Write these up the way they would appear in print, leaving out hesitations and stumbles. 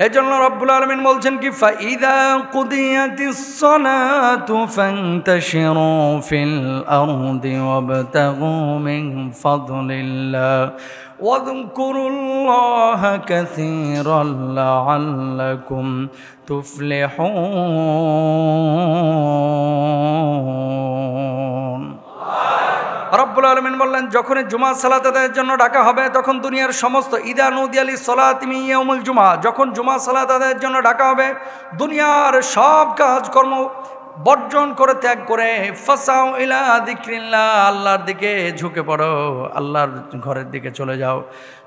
এজন্য রব্বুল আলামিন বলছেন কি, ফাইদা কুদিয়াতিস সালাতু ফান্তাশিরু ফিল আরদি ওয়াবতাগু মিন ফাদলিল্লাহ ওয়াযকুরুল্লাহা কাসীরান লাআল্লাকুম তুফলিহুন। রব্বুল আলামিন বললেন, যখনই জুমা সালাত আদায়ের জন্য ডাকা হবে তখন দুনিয়ার সমস্ত ইদা নুদিয়া লিস-সালাতি মিন ইয়াউমুল জুমা, যখন জুমা সালাত আদায়ের জন্য ডাকা হবে দুনিয়ার সব কাজকর্ম বর্জন করে, ত্যাগ করে, ফাসাউ ইলা যিকরিল্লাহ, আল্লাহর দিকে ঝুঁকে পড়ো, আল্লাহর ঘরের দিকে চলে যাও।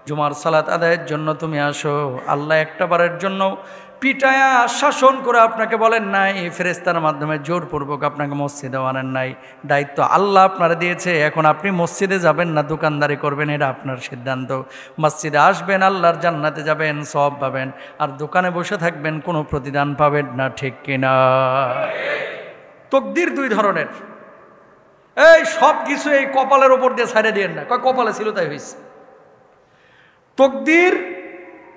জুমার সালাত আদায়ের জন্য তুমি আসো। আল্লাহ একটা বারের জন্য পিটায়া শাসন করে আপনাকে বলেন নাই, ফেরেশতার মাধ্যমে জোরপূর্বক আপনাকে মসজিদে আনেন নাই। দায়িত্ব আল্লাহ আপনারা দিয়েছে। এখন আপনি মসজিদে যাবেন না দোকানদারি করবেন, এটা আপনার সিদ্ধান্ত। মসজিদে আসবেন, আল্লাহর জান্নাতে যাবেন, সওয়াব পাবেন, আর দোকানে বসে থাকবেন, কোনো প্রতিদান পাবেন না। ঠিক কিনা? তাকদীর দুই ধরনের। এই সব কিছু এই কপালের ওপর দিয়ে ছাড়ে দিয়েন না, কপালে ছিল তাই হয়েছে। তাকদীর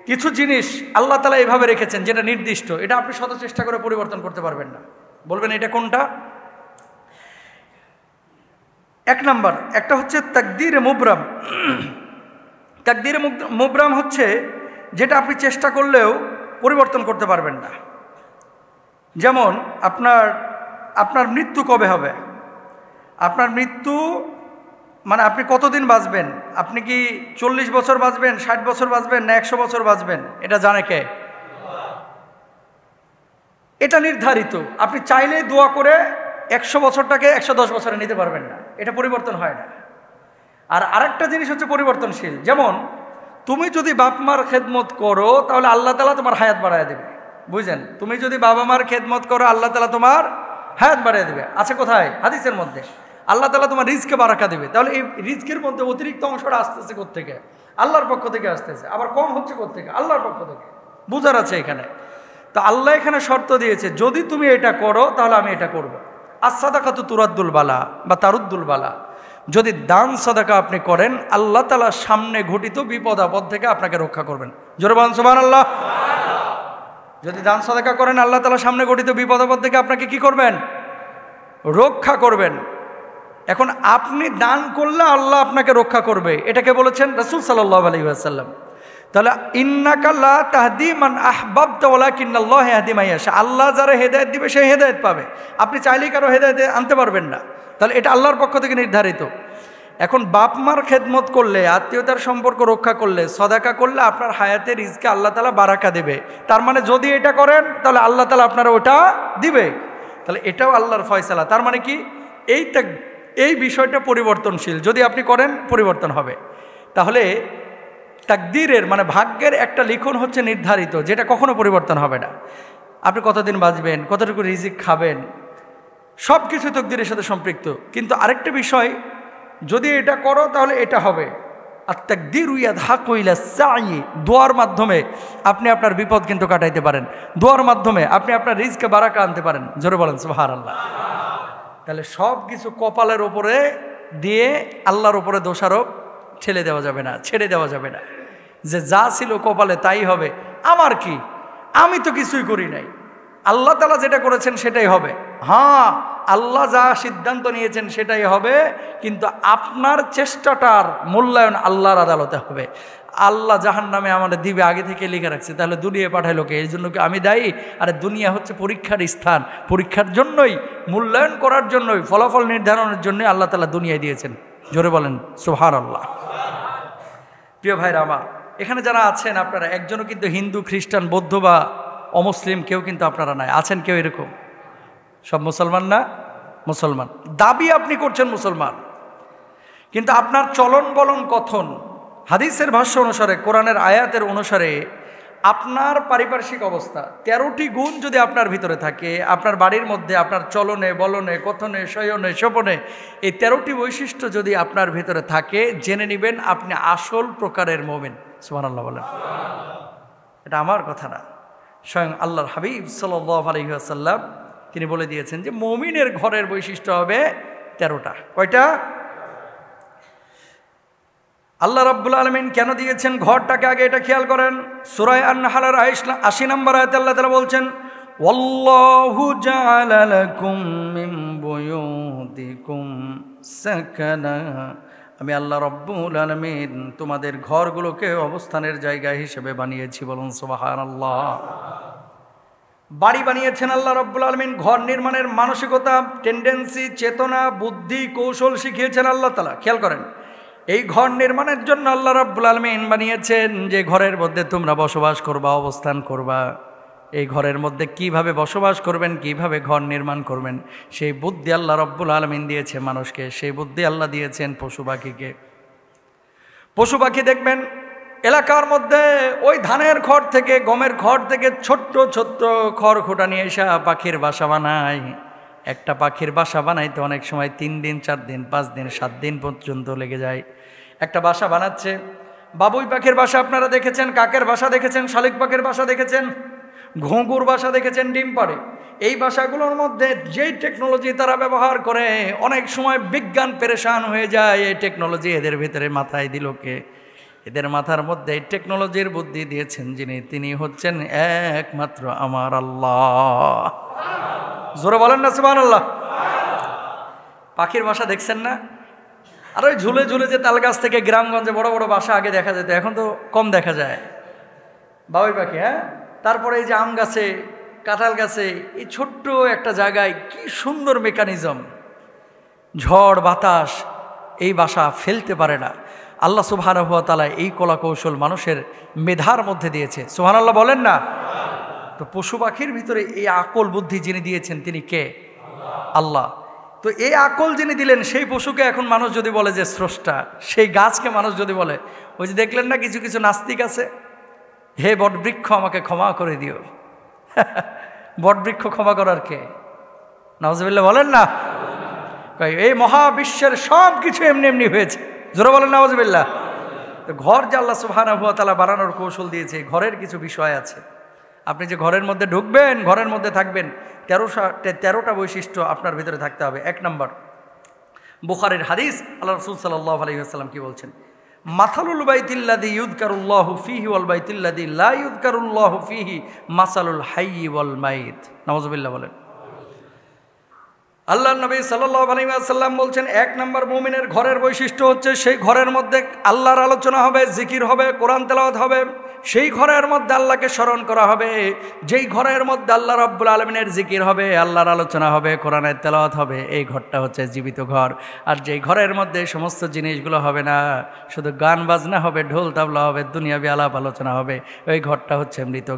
কিছু জিনিস আল্লাহ তাআলা এভাবে রেখেছেন যেটা নির্দিষ্ট, এটা আপনি শত চেষ্টা করে পরিবর্তন করতে পারবেন না। বলবেন এটা কোনটা? এক নাম্বার, একটা হচ্ছে তাকদীরে মুবরাম। তাকদীরে মুবরাম হচ্ছে যেটা আপনি চেষ্টা করলেও পরিবর্তন করতে পারবেন না। যেমন আপনার মৃত্যু কবে হবে, আপনার মৃত্যু মানে আপনি কতদিন বাঁচবেন, আপনি কি 40 বছর বাঁচবেন, 60 বছর বাঁচবেন না 100 বছর বাঁচবেন, এটা জানে কে? এটা নির্ধারিত। আপনি চাইলেই দোয়া করে 100 বছরটাকে 110 বছরে নিতে পারবেন না, এটা পরিবর্তন হয় না। আর আরেকটা জিনিস হচ্ছে পরিবর্তনশীল। যেমন তুমি যদি বাপ মার খেদমত করো তাহলে আল্লাহ তাআলা তোমার হায়াত বাড়ায় দেবে, বুঝলেন? তুমি যদি বাবা মার খেদমত করো আল্লাহ তাআলা তোমার হায়াত বাড়ায় দেবে। আছে কোথায়? হাদিসের মধ্যে। আল্লাহ তাআলা তোমার রিজকে বারাকা দেবে। তাহলে এই রিজকের মধ্যে অতিরিক্ত অংশটা আসতেছে কোত্থেকে? আল্লাহর পক্ষ থেকে আসতেছে। আবার কম হচ্ছে কোত্থেকে? আল্লাহর পক্ষ থেকে। বুঝার আছে এখানে। তো আল্লাহ এখানে শর্ত দিয়েছে, যদি তুমি এটা করো তাহলে আমি এটা করব। as-সাদাকাতু তুরাদ্দুল বালা বা তারুদ্দুল বালা, যদি দান সাদাকা আপনি করেন আল্লাহ তাআলা সামনে ঘটিত বিপদ আপদ থেকে আপনাকে রক্ষা করবেন। জোরে বলেন সুবহানাল্লাহ। যদি দান সাদাকা করেন আল্লাহ তাআলা সামনে ঘটিত বিপদ আপদ থেকে আপনাকে কি করবেন? রক্ষা করবেন। এখন আপনি দান করলে আল্লাহ আপনাকে রক্ষা করবে, এটাকে বলেছেন রাসূল সাল্লাল্লাহু আলাইহি ওয়াসাল্লাম। তাহলে ইন্নাকা লা তাহদি মান আহবাবতা ওয়ালাকিন্নাল্লাহু ইয়াহদি মান ইয়াশা, আল্লাহ যারা হেদায়েত দিবে সে হেদায়েত পাবে। আপনি চাইলেই কারো হেদায়েতে আনতে পারবেন না, তাহলে এটা আল্লাহর পক্ষ থেকে নির্ধারিত। এখন বাপ মার খেদমত করলে, আত্মীয়তার সম্পর্ক রক্ষা করলে, সদাকা করলে আপনার হায়াতে রিজকে আল্লাহ তাআলা বারাকা দেবে। তার মানে যদি এটা করেন তাহলে আল্লাহ তাআলা আপনার ওটা দিবে। তাহলে এটাও আল্লাহর ফয়সালা। তার মানে কি এই বিষয়টা পরিবর্তনশীল, যদি আপনি করেন পরিবর্তন হবে। তাহলে তাকদীরের মানে ভাগ্যের একটা লিখন হচ্ছে নির্ধারিত, যেটা কখনো পরিবর্তন হবে না। আপনি কতদিন বাঁচবেন, কতটুকু রিজিক খাবেন, সব কিছু তাকদীরের সাথে সম্পৃক্ত। কিন্তু আরেকটা বিষয়, যদি এটা করো তাহলে এটা হবে। আর তাকদীরু ইয়াদহাকু ইলা সাই, দোয়ার মাধ্যমে আপনি আপনার বিপদ কিন্তু কাটাইতে পারেন, দোয়ার মাধ্যমে আপনি আপনার রিজকে বারাকা আনতে পারেন। জোরে বলেন সুবহানাল্লাহ। তাহলে সব কিছু কপালের ওপরে দিয়ে আল্লাহর ওপরে দোষারোপ ঠেলে দেওয়া যাবে না, ছেড়ে দেওয়া যাবে না, যে যা ছিল কপালে তাই হবে। আমার কি, আমি তো কিছুই করি নাই, আল্লাহ তাআলা যেটা করেছেন সেটাই হবে। হ্যাঁ, আল্লাহ যা সিদ্ধান্ত নিয়েছেন সেটাই হবে, কিন্তু আপনার চেষ্টাটার মূল্যায়ন আল্লাহর আদালতে হবে। আল্লাহ জাহান্নামে আমাদের দিবে আগে থেকে লিখে রাখছে, তাহলে দুনিয়া পাঠাইলো কে? এই জন্য কি আমি দায়ী? আরে দুনিয়া হচ্ছে পরীক্ষার স্থান, পরীক্ষার জন্যই, মূল্যায়ন করার জন্যই, ফলাফল নির্ধারণের জন্যই আল্লাহ তাআলা দুনিয়ায় দিয়েছেন। জোরে বলেন সুবহানাল্লাহ। প্রিয় ভাইরা আমার, এখানে যারা আছেন আপনারা একজনও কিন্তু হিন্দু, খ্রিস্টান, বৌদ্ধ বা অমুসলিম কেউ কিন্তু আপনারা নাই। আছেন কেউ এরকম? সব মুসলমান না? মুসলমান। দাবি আপনি করছেন মুসলমান, কিন্তু আপনার চলন বলন কথন হাদিসের ভাষ্য অনুসারে, কোরআনের আয়াতের অনুসারে আপনার পারিপার্শ্বিক অবস্থা 13টি গুণ যদি আপনার ভিতরে থাকে, আপনার বাড়ির মধ্যে আপনার চলনে বলনে কথনে শয়নে স্বপনে এই 13টি বৈশিষ্ট্য যদি আপনার ভিতরে থাকে, জেনে নেবেন আপনি আসল প্রকারের মুমিন। সুবহানাল্লাহ বলেন। এটা আমার কথা না, স্বয়ং আল্লাহর হাবিব সাল্লাল্লাহু আলাইহি ওয়াসাল্লাম তিনি বলে দিয়েছেন যে মুমিনের ঘরের বৈশিষ্ট্য হবে 13টা। কয়টা? আল্লাহ রাব্বুল আলামিন কেন দিয়েছেন ঘরটাকে, আগে এটা খেয়াল করেন। সূরা আন-নাহলের 80 নম্বর আয়াতে আল্লাহ তাআলা বলছেন, ওয়াল্লাহু জাআলা লাকুম মিন বুয়ুতিকুম সাকানা। আমি আল্লাহ রাব্বুল আলামিন তোমাদের ঘরগুলোকে অবস্থানের জায়গা হিসেবে বানিয়েছি। বলুন সুবহানাল্লাহ। বাড়ি বানিয়েছেন আল্লাহ রাব্বুল আলামিন। ঘর নির্মাণের মানসিকতা, টেন্ডেন্সি, চেতনা, বুদ্ধি, কৌশল শিখিয়েছেন আল্লাহ তাআলা। খেয়াল করেন, এই ঘর নির্মাণের জন্য আল্লাহ রাব্বুল আলামিন বানিয়েছেন যে ঘরের মধ্যে তোমরা বসবাস করবা, অবস্থান করবা। এই ঘরের মধ্যে কিভাবে বসবাস করবেন, কিভাবে ঘর নির্মাণ করবেন, সেই বুদ্ধি আল্লাহ রাব্বুল আলামিন দিয়েছে মানুষকে। সেই বুদ্ধি আল্লাহ দিয়েছেন পশু পাখিকে। পশু পাখি দেখবেন এলাকার মধ্যে ওই ধানের খড় থেকে, গমের খড় থেকে ছোট্ট ছোট্ট খড়খোটা নিয়ে এসে পাখির বাসা বানায়। একটা পাখির বাসা বানাইতে অনেক সময় 3 দিন, 4 দিন, 5 দিন, 7 দিন পর্যন্ত লেগে যায়। একটা বাসা বানাচ্ছে। বাবুই পাখির বাসা আপনারা দেখেছেন, কাকের বাসা দেখেছেন, শালিক পাখির বাসা দেখেছেন, ঘুঙুর বাসা দেখেছেন, ডিম পাড়ে। এই বাসাগুলোর মধ্যে যেই টেকনোলজি তারা ব্যবহার করে, অনেক সময় বিজ্ঞান পেরেশান হয়ে যায়। এই টেকনোলজি এদের ভিতরে মাথায় দিল কে? এদের মাথার মধ্যে এই টেকনোলজির বুদ্ধি দিয়েছেন যিনি, তিনি হচ্ছেন একমাত্র আমার আল্লাহ। জোরে বলেন না সুবহানাল্লাহ। পাখির বাসা দেখছেন না? আর ওই ঝুলে ঝুলে যে তাল গাছ থেকে গ্রামগঞ্জে বড় বড় বাসা আগে দেখা যেত, এখন তো কম দেখা যায়। বাবুই পাখি, হ্যাঁ। তারপরে এই যে আম গাছে, কাঁঠাল গাছে, এই ছোট্ট একটা জায়গায় কি সুন্দর মেকানিজম, ঝড় বাতাস এই বাসা ফেলতে পারে না। আল্লাহ সুবহানাহু ওয়া তাআলা এই কলা কৌশল মানুষের মেধার মধ্যে দিয়েছে। সুবহানাল্লাহ বলেন না। তো পশু পাখির ভিতরে এই আকল বুদ্ধি যিনি দিয়েছেন তিনি কে? আল্লাহ। তো এই আকল যিনি দিলেন, সেই পশুকে এখন মানুষ যদি বলে যে স্রষ্টা, সেই গাছকে মানুষ যদি বলে, ওই যে দেখলেন না কিছু কিছু নাস্তিক আছে, হে বটবৃক্ষ আমাকে ক্ষমা করে দিও। বটবৃক্ষ ক্ষমা করার কে? নাউজুবিল্লাহ বলেন না। এই মহাবিশ্বের সব কিছু এমনি এমনি হয়েছে। জোরে বলেন নাউজুবিল্লাহ। তো ঘর যে আল্লাহ সুবহানাহু ওয়া তাআলা বানানোর কৌশল দিয়েছে, ঘরের কিছু বিষয় আছে। আপনি যে ঘরের মধ্যে ঢুকবেন, ঘরের মধ্যে থাকবেন, 13টা বৈশিষ্ট্য আপনার ভিতরে থাকতে হবে। 1 নম্বর, বুখারীর হাদিস, আল্লাহ রাসূল সাল্লাল্লাহু আলাইহি ওয়াসাল্লাম কি বলছেন? মাসালুল বাইতিল্লাযী ইউযকারুল্লাহু ফীহি ওয়াল বাইতিল্লাযী লা ইউযকারুল্লাহু ফীহি মাসালুল হাইয়্যি ওয়াল মাইত। নাউজুবিল্লাহ বলেন। আল্লাহর নবী সাল্লাল্লাহু আলাইহি ওয়াসাল্লাম বলছেন, 1 নম্বর মুমিনের ঘরের বৈশিষ্ট্য হচ্ছে সেই ঘরের মধ্যে আল্লাহর আলোচনা হবে, জিকির হবে, কোরআন তেলাওয়াত হবে। সেই ঘরের মধ্যে আল্লাহকে স্মরণ করা হবে। যেই ঘরের মধ্যে আল্লাহ রাব্বুল আলামিনের জিকির হবে, আল্লাহর আলোচনা হবে, কোরআনের তেলাওয়াত হবে, এই ঘরটা হচ্ছে জীবিত ঘর। আর যেই ঘরের মধ্যে সমস্ত জিনিসগুলো হবে না, শুধু গান বাজনা হবে, ঢোল তাবলা হবে, দুনিয়াবি আলাপ আলোচনা হবে, ওই ঘরটা হচ্ছে মৃত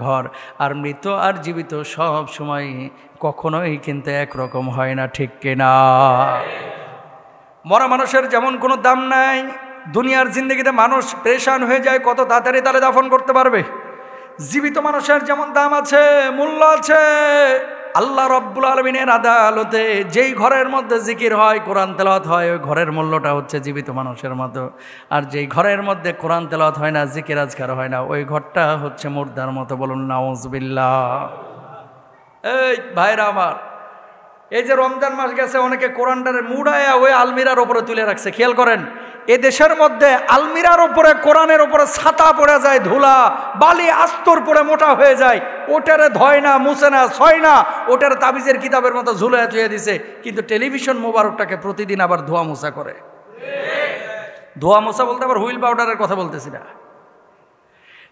ঘর। আর মৃত আর জীবিত সব সময় কখনোই কিন্তু একরকম হয় না, ঠিক কিনা? মরা মানুষের যেমন কোনো দাম নাই, দুনিয়ার জিন্দগিতে মানুষ পেরেশান হয়ে যায়, কত তাড়াতাড়ি তারে দাফন করতে পারবে। জীবিত মানুষের যেমন দাম আছে, মূল্য আছে, আল্লাহ রাব্বুল আলামিনের আদালতে যেই ঘরের মধ্যে জিকির হয়, কোরআন তেলাওয়াত হয়, ওই ঘরের মূল্যটা হচ্ছে জীবিত মানুষের মতো। আর যেই ঘরের মধ্যে কোরআন তেলাওয়াত হয় না, জিকির আজকার হয় না, ওই ঘরটা হচ্ছে মুর্দার মতো। বলুন নাউজুবিল্লাহ। এই ভাইরা আমার, এই যে রমজান মাস গেছে, অনেকে কোরআনটারে মুড়ায়া ওই আলমিরার উপরে তুলে রাখছে। খেয়াল করেন, এ দেশের মধ্যে আলমিরার উপরে, কোরআনের উপরে ছাতা পড়ে যায়, ধুলা বালি আস্তর পড়ে মোটা হয়ে যায়, ওটারে ধয় না, মুছে না, ছয় না, ওটারে তাবিজের কিতাবের মতো ঝুলে ধুয়ে দিছে। কিন্তু টেলিভিশন মোবারকটাকে প্রতিদিন আবার ধোয়া মোছা করে। ধোয়া মোছা বলতে আবার হুইল পাউডারের কথা বলতেছি না।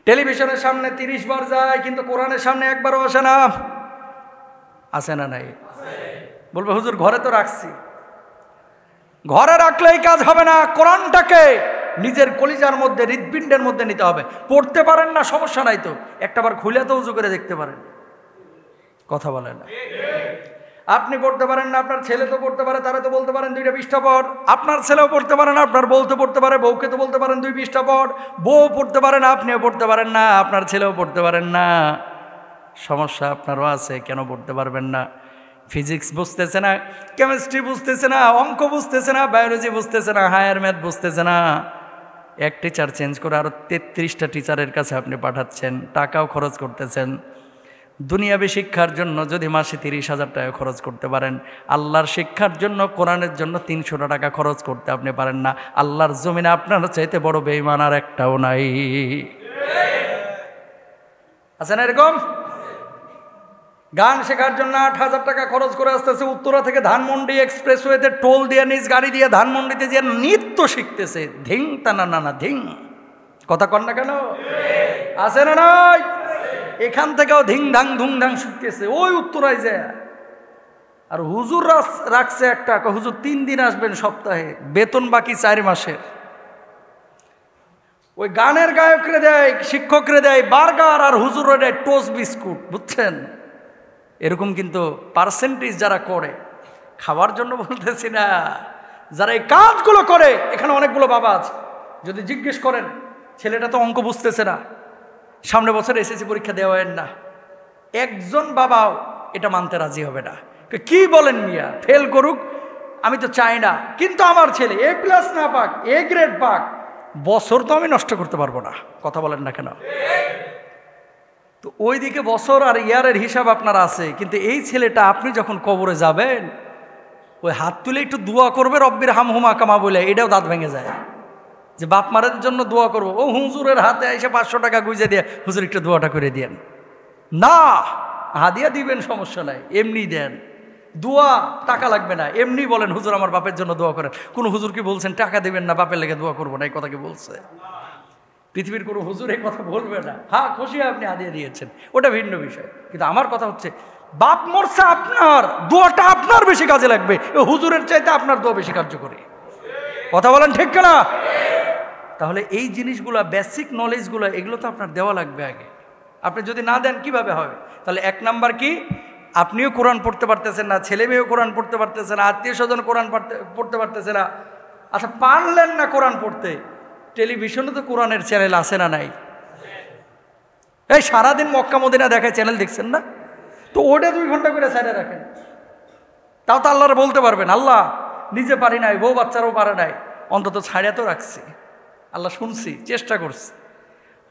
টেলিভিশনের সামনে 30 বার যায়, কিন্তু কোরআনের সামনে একবারও আসে না। আছে না নাই? বলবে হুজুর ঘরে তো রাখছি। ঘরে রাখলেই কাজ হবে না। কোরআনটাকে নিজের কলিজার মধ্যে, হৃৎপিণ্ডের মধ্যে নিতে হবে। পড়তে পারেন না, সমস্যা নাই তো, একটাবার খুলে তো উজু করে দেখতে পারেন। কথা বলেন না। আপনি পড়তে পারেন না, আপনার ছেলে তো পড়তে পারে, তারা তো বলতে পারেন 2টা পৃষ্ঠা পড়। আপনার ছেলেও পড়তে পারে না, আপনার বউ তো পড়তে পারে, বউকে তো বলতে পারেন 2 পৃষ্ঠা পড়। বউ পড়তে পারে না, আপনিও পড়তে পারেন না, আপনার ছেলেও পড়তে পারেন না। সমস্যা আপনারও আছে, কেন পড়তে পারবেন না? ফিজিক্স বুঝতেছে না, কেমিস্ট্রি বুঝতেছে না, অঙ্ক বুঝতেছে না, বায়োলজি বুঝতেছে না, হায়ার ম্যাথ বুঝতেছে না। এক টিচার চেঞ্জ করে আরও 33টা টিচারের কাছে আপনি পাঠাচ্ছেন, টাকাও খরচ করতেছেন। দুনিয়াবী শিক্ষার জন্য যদি মাসে 30,000 টাকা খরচ করতে পারেন, আল্লাহর শিক্ষার জন্য, কোরআনের জন্য 300 টাকা খরচ করতে আপনি পারেন না, আল্লাহর জমিনে আপনার চাইতে বড় বেঈমান আর একটাও নাই। আছে না এরকম? গান শেখার জন্য 8,000 টাকা খরচ করে আসতেছে, উত্তরা থেকে ধানমন্ডি এক্সপ্রেসওয়েতে টোল দিয়ে নিজ গাড়ি দিয়ে ধানমন্ডিতে যে নৃত্য শিখতেছে, ধিং টানা নানা ধিং, কথা কন না কেন? আছে না নাই? এখান থেকেও ধিং ধাং ধুং ধাং শিখতেছে ওই উত্তরায় যায়। আর হুজুর রাখছে একটা, হুজুর 3 দিন আসবেন সপ্তাহে, বেতন বাকি 4 মাসের। ওই গানের গায়করে দেয়, শিক্ষকরে দেয় বার্গার, আর হুজুরে দেয় টোস্ট বিস্কুট, বুঝছেন? এরকম কিন্তু পার্সেন্টেজ যারা করে, খাওয়ার জন্য বলতেছি না, যারা এই কাজগুলো করে, এখানে অনেকগুলো বাবা আছে, যদি জিজ্ঞেস করেন ছেলেটা তো অঙ্ক বুঝতেছে না, সামনে বছর এসএসসি পরীক্ষা দেওয়ার না, একজন বাবাও এটা মানতে রাজি হবে না। কি বলেন মিয়া, ফেল করুক আমি তো চাই না, কিন্তু আমার ছেলে A+ না পাক, A গ্রেড পাক, বছর তো আমি নষ্ট করতে পারবো না, কথা বলেন না কেন? তো ওইদিকে বছর আর ইয়ারের হিসাব আপনার আছে, কিন্তু এই ছেলেটা আপনি যখন কবরে যাবেন, ওই হাত তুলে একটু দোয়া করবে রব্বির হামহুমা কামা বলে, এটাও দাঁত ভেঙে যায় যে বাপ মারের জন্য দোয়া করবো। ও হুজুরের হাতে এসে 500 টাকা গুঁজে দিয়ে, হুজুর একটু দোয়াটা করে দিয়েন না, হাদিয়া দিবেন সমস্যা নাই, এমনি দেন, দোয়া টাকা লাগবে না, এমনি বলেন হুজুর আমার বাপের জন্য দোয়া করেন। কোন হুজুর কি বলছেন টাকা দিবেন না বাপের লেগে দোয়া করবো না? এই কথা কি বলছে? পৃথিবীর কোনো হুজুর এই কথা বলবে না। হ্যাঁ, খুশি আপনি হাদিয়া দিয়েছেন, ওটা ভিন্ন বিষয়, কিন্তু আমার কথা হচ্ছে বাপ মরছে আপনার, দোয়াটা আপনার বেশি কাজে লাগবে, হুজুরের চাইতে আপনার দোয়া বেশি কার্যকরী, কথা বলেন ঠিক কিনা? তাহলে এই জিনিসগুলো, বেসিক নলেজগুলো, এগুলো তো আপনার দেওয়া লাগবে আগে। আপনি যদি না দেন কিভাবে হবে? তাহলে 1 নাম্বার কি, আপনিও কোরআন পড়তে পারতেছেন না, ছেলে মেয়েও কোরআন পড়তে পারতেছে না, আত্মীয় স্বজন কোরআন পড়তে পারতেছে না। আচ্ছা, পারলেন না কোরআন পড়তে, টেলিভিশনে তো কোরআনের চ্যানেল আছে না নাই? এই সারাদিন মক্কা মদিনা দেখায় চ্যানেল, দেখছেন না? তো ওটা 2 ঘন্টা করে সাইডে রাখেন, তাও তো আল্লাহর বলতে পারবেন আল্লাহ নিজে পারি নাই, বউ বাচ্চারাও পারে নাই, অন্তত ছাড়িয়া তো রাখছি, আল্লাহ শুনছি, চেষ্টা করছি।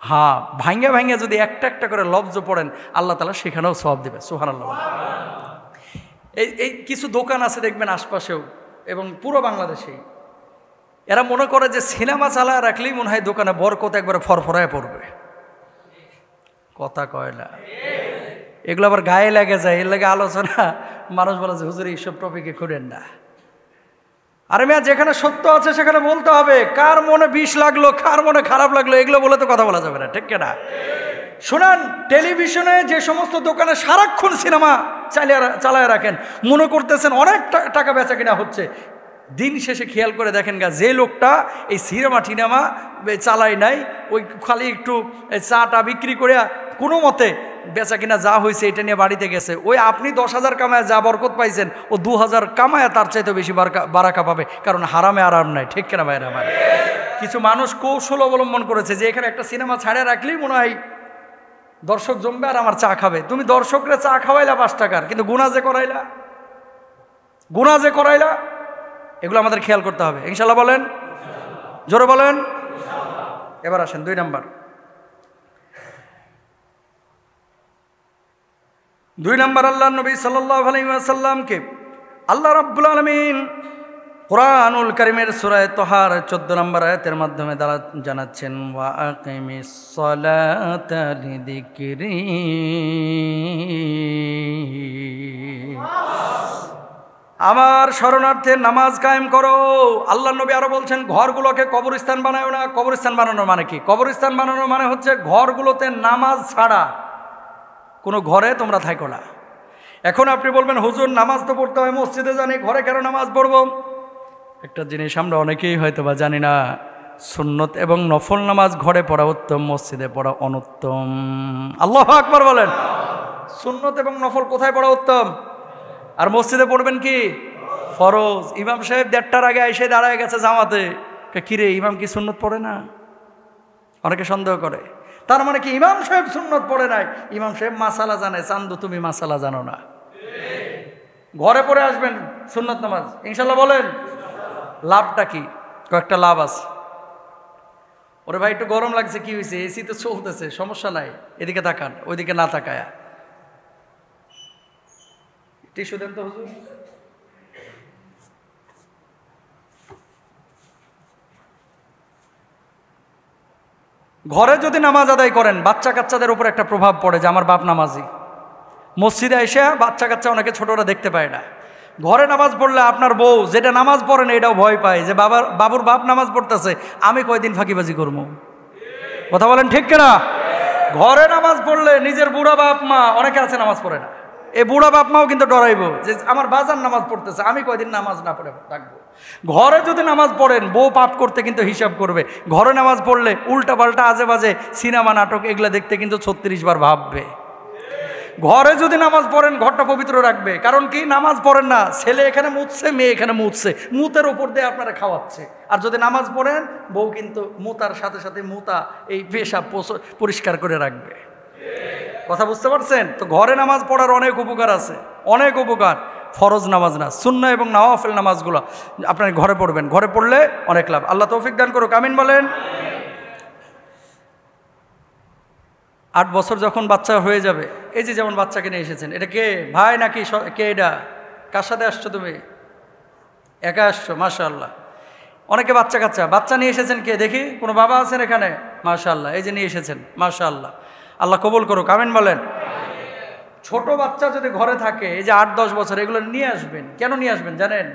হ্যাঁ, ভাঙ্গা ভাঙ্গা যদি একটা একটা করে লফজ পড়েন, আল্লাহ তাআলা সেখানেও সওয়াব দেবে, সুবহানাল্লাহ। এই কিছু দোকান আছে দেখবেন আশপাশেও এবং পুরো বাংলাদেশেই, এরা মনে করে যে সিনেমা চালায় রাখলেই মনে হয় দোকানে বরকত একবারে ফরফরায় পড়বে, কথা কয় না? এগুলো আবার গায়ে লেগে যায়, এর লাগে আলোচনা, মানুষ বলে যে হুজুর এইসব টপিকে করেন না। আরে মেয়া, যেখানে সত্য আছে সেখানে বলতে হবে, কার মনে বিষ লাগলো, কার মনে খারাপ লাগলো, এগুলো বলে তো কথা বলা যাবে না, ঠিক না? শুনেন, টেলিভিশনে যে সমস্ত দোকানে সারাক্ষণ সিনেমা চালায় রাখেন, মনে করতেছেন অনেক টাকা বেচা কিনা হচ্ছে, দিন শেষে খেয়াল করে দেখেন গা, যে লোকটা এই সিনেমা টিনেমা চালায় নাই, ওই খালি একটু চাটা বিক্রি করে কোনো মতে বেচা কিনা যা হয়েছে এটা নিয়ে বাড়িতে গেছে, ওই আপনি 10,000 কামায় যা বরকত পাইছেন, ও 2,000 কামায় তার চাইতে বেশি বারাকা পাবে, কারণ হারামে আরাম নাই, ঠিক কিনা ভাইরা আমার? কিছু মানুষ কৌশল অবলম্বন করেছে যে এখানে একটা সিনেমা ছাড়িয়ে রাখলেই মনে হয় দর্শক জমবে আর আমার চা খাবে। তুমি দর্শকরা চা খাওয়াইলা 5 টাকার, কিন্তু গুনাহ যে করাইলা, এগুলো আমাদের খেয়াল করতে হবে, ইনশাল্লাহ বলেন, জোরে বলেন। এবার আসেন 2 নাম্বার। 2 নাম্বার, আল্লাহ নবী সাল্লাল্লাহু আলাইহি ওয়াসাল্লামকে আল্লাহ রাব্বুল আলামিন কুরআনুল কারীমের সূরা তাহার 14 নম্বর আয়াতের মাধ্যমে দ্বারা জানাচ্ছেন, ওয়া আকিমিস সালাতা লিযিকরি, আমার শরণার্থে নামাজ কায়েম করো। আল্লাহ নবী আরো বলছেন, ঘরগুলোকে কবরস্থান বানায়ো না। কবরস্থান বানানোর মানে কি? কবরস্থান বানানোর মানে হচ্ছে ঘরগুলোতে নামাজ ছাড়া কোনো ঘরে তোমরা থাকো না। এখন আপনি বলবেন, হুজুর নামাজ তো পড়তে হয় মসজিদে, জানি, ঘরে কেন নামাজ পড়বো? একটা জিনিস আমরা অনেকেই হয়তো বা জানি না, সুন্নত এবং নফল নামাজ ঘরে পড়া উত্তম, মসজিদে পড়া অনুত্তম। আল্লাহু আকবার বলেন। সুন্নত এবং নফল কোথায় পড়া উত্তম? আর মসজিদে পড়বেন কি? ফরজ। ইমাম সাহেব 1:30টার আগে এসে দাঁড়ায় গেছে জামাতে, কিরে ইমাম কি সুন্নত পড়ে না? অনেকে সন্দেহ করে, তার মানে কি ইমাম সাহেব সুন্নত পড়ে নাই? ইমাম সাহেব মাসালা জানে, চান্দু তুমি মাসালা জানো না। ঘরে পড়ে আসবেন সুন্নত নামাজ, ইনশাল্লাহ বলেন। লাভটা কি? কয়েকটা লাভ আছে। ওরে ভাই একটু গরম লাগছে, কি হয়েছে? এসি তো চলতেছে, সমস্যা নাই, এদিকে তাকান, ওইদিকে না তাকায়া। টিস্যু দেন তো হুজুর। ঘরে যদি নামাজ আদায় করেন বাচ্চা কাচ্চাদের উপর একটা প্রভাব পড়ে যে আমার বাপ নামাজি। মসজিদে এসে বাচ্চা কাচ্চা অনেকে ছোটরা দেখতে পায় না। ঘরে নামাজ পড়লে আপনার বউ যেটা নামাজ পড়ে না এটাও ভয় পায় যে বাবুর বাপ নামাজ পড়তেছে, আমি কয়দিন ফাঁকিবাজি করবো। কথা বলেন ঠিক কিনা? ঘরে নামাজ পড়লে নিজের বুড়া বাপ মা, অনেকে আছে নামাজ পড়ে না, এই বুড়া বাপ মাও কিন্তু ডরাইবো যে আমার বাজার নামাজ পড়তেছে, আমি কয়দিন নামাজ না পড়ে থাকবো। ঘরে যদি নামাজ পড়েন বউ পাপ করতে কিন্তু হিসাব করবে। ঘরে নামাজ পড়লে উল্টা পাল্টা আজে বাজে সিনেমা নাটক এগুলো দেখতে কিন্তু 36 বার ভাববে। ঘরে যদি নামাজ পড়েন ঘরটা পবিত্র রাখবে। কারণ কি? নামাজ পড়েন না, ছেলে এখানে মুতছে, মেয়ে এখানে মুতছে, মুতের ওপর দিয়ে আপনারা খাওয়াচ্ছে। আর যদি নামাজ পড়েন বউ কিন্তু মুতার সাথে সাথে মুতা এই পেশাব পরিষ্কার করে রাখবে। কথা বুঝতে পারছেন? তো ঘরে নামাজ পড়ার অনেক উপকার আছে, অনেক উপকার। ফরজ নামাজ না, সুন্নাহ এবং নওয়াফিল নামাজগুলো আপনার ঘরে পড়বেন, ঘরে পড়লে অনেক লাভ। আল্লাহ তৌফিক দান করুক, আমিন বলেন। 8 বছর যখন বাচ্চা হয়ে যাবে, এই যে যেমন বাচ্চাকে নিয়ে এসেছেন, এটা কে ভাই নাকি কে? এটা কার সাথে আসছো তুমি? একা আসছো? মাশাআল্লাহ। অনেকে বাচ্চা নিয়ে এসেছেন, কে দেখি? কোনো বাবা আছেন এখানে? মাশাআল্লাহ, এই যে নিয়ে এসেছেন, মাশাআল্লাহ। আল্লাহ কবুল করুক, আমিন বলেন। ছোট বাচ্চা যদি ঘরে থাকে, এই যে 8-10 বছর, এগুলো নিয়ে আসবেন। কেন নিয়ে আসবেন জানেন?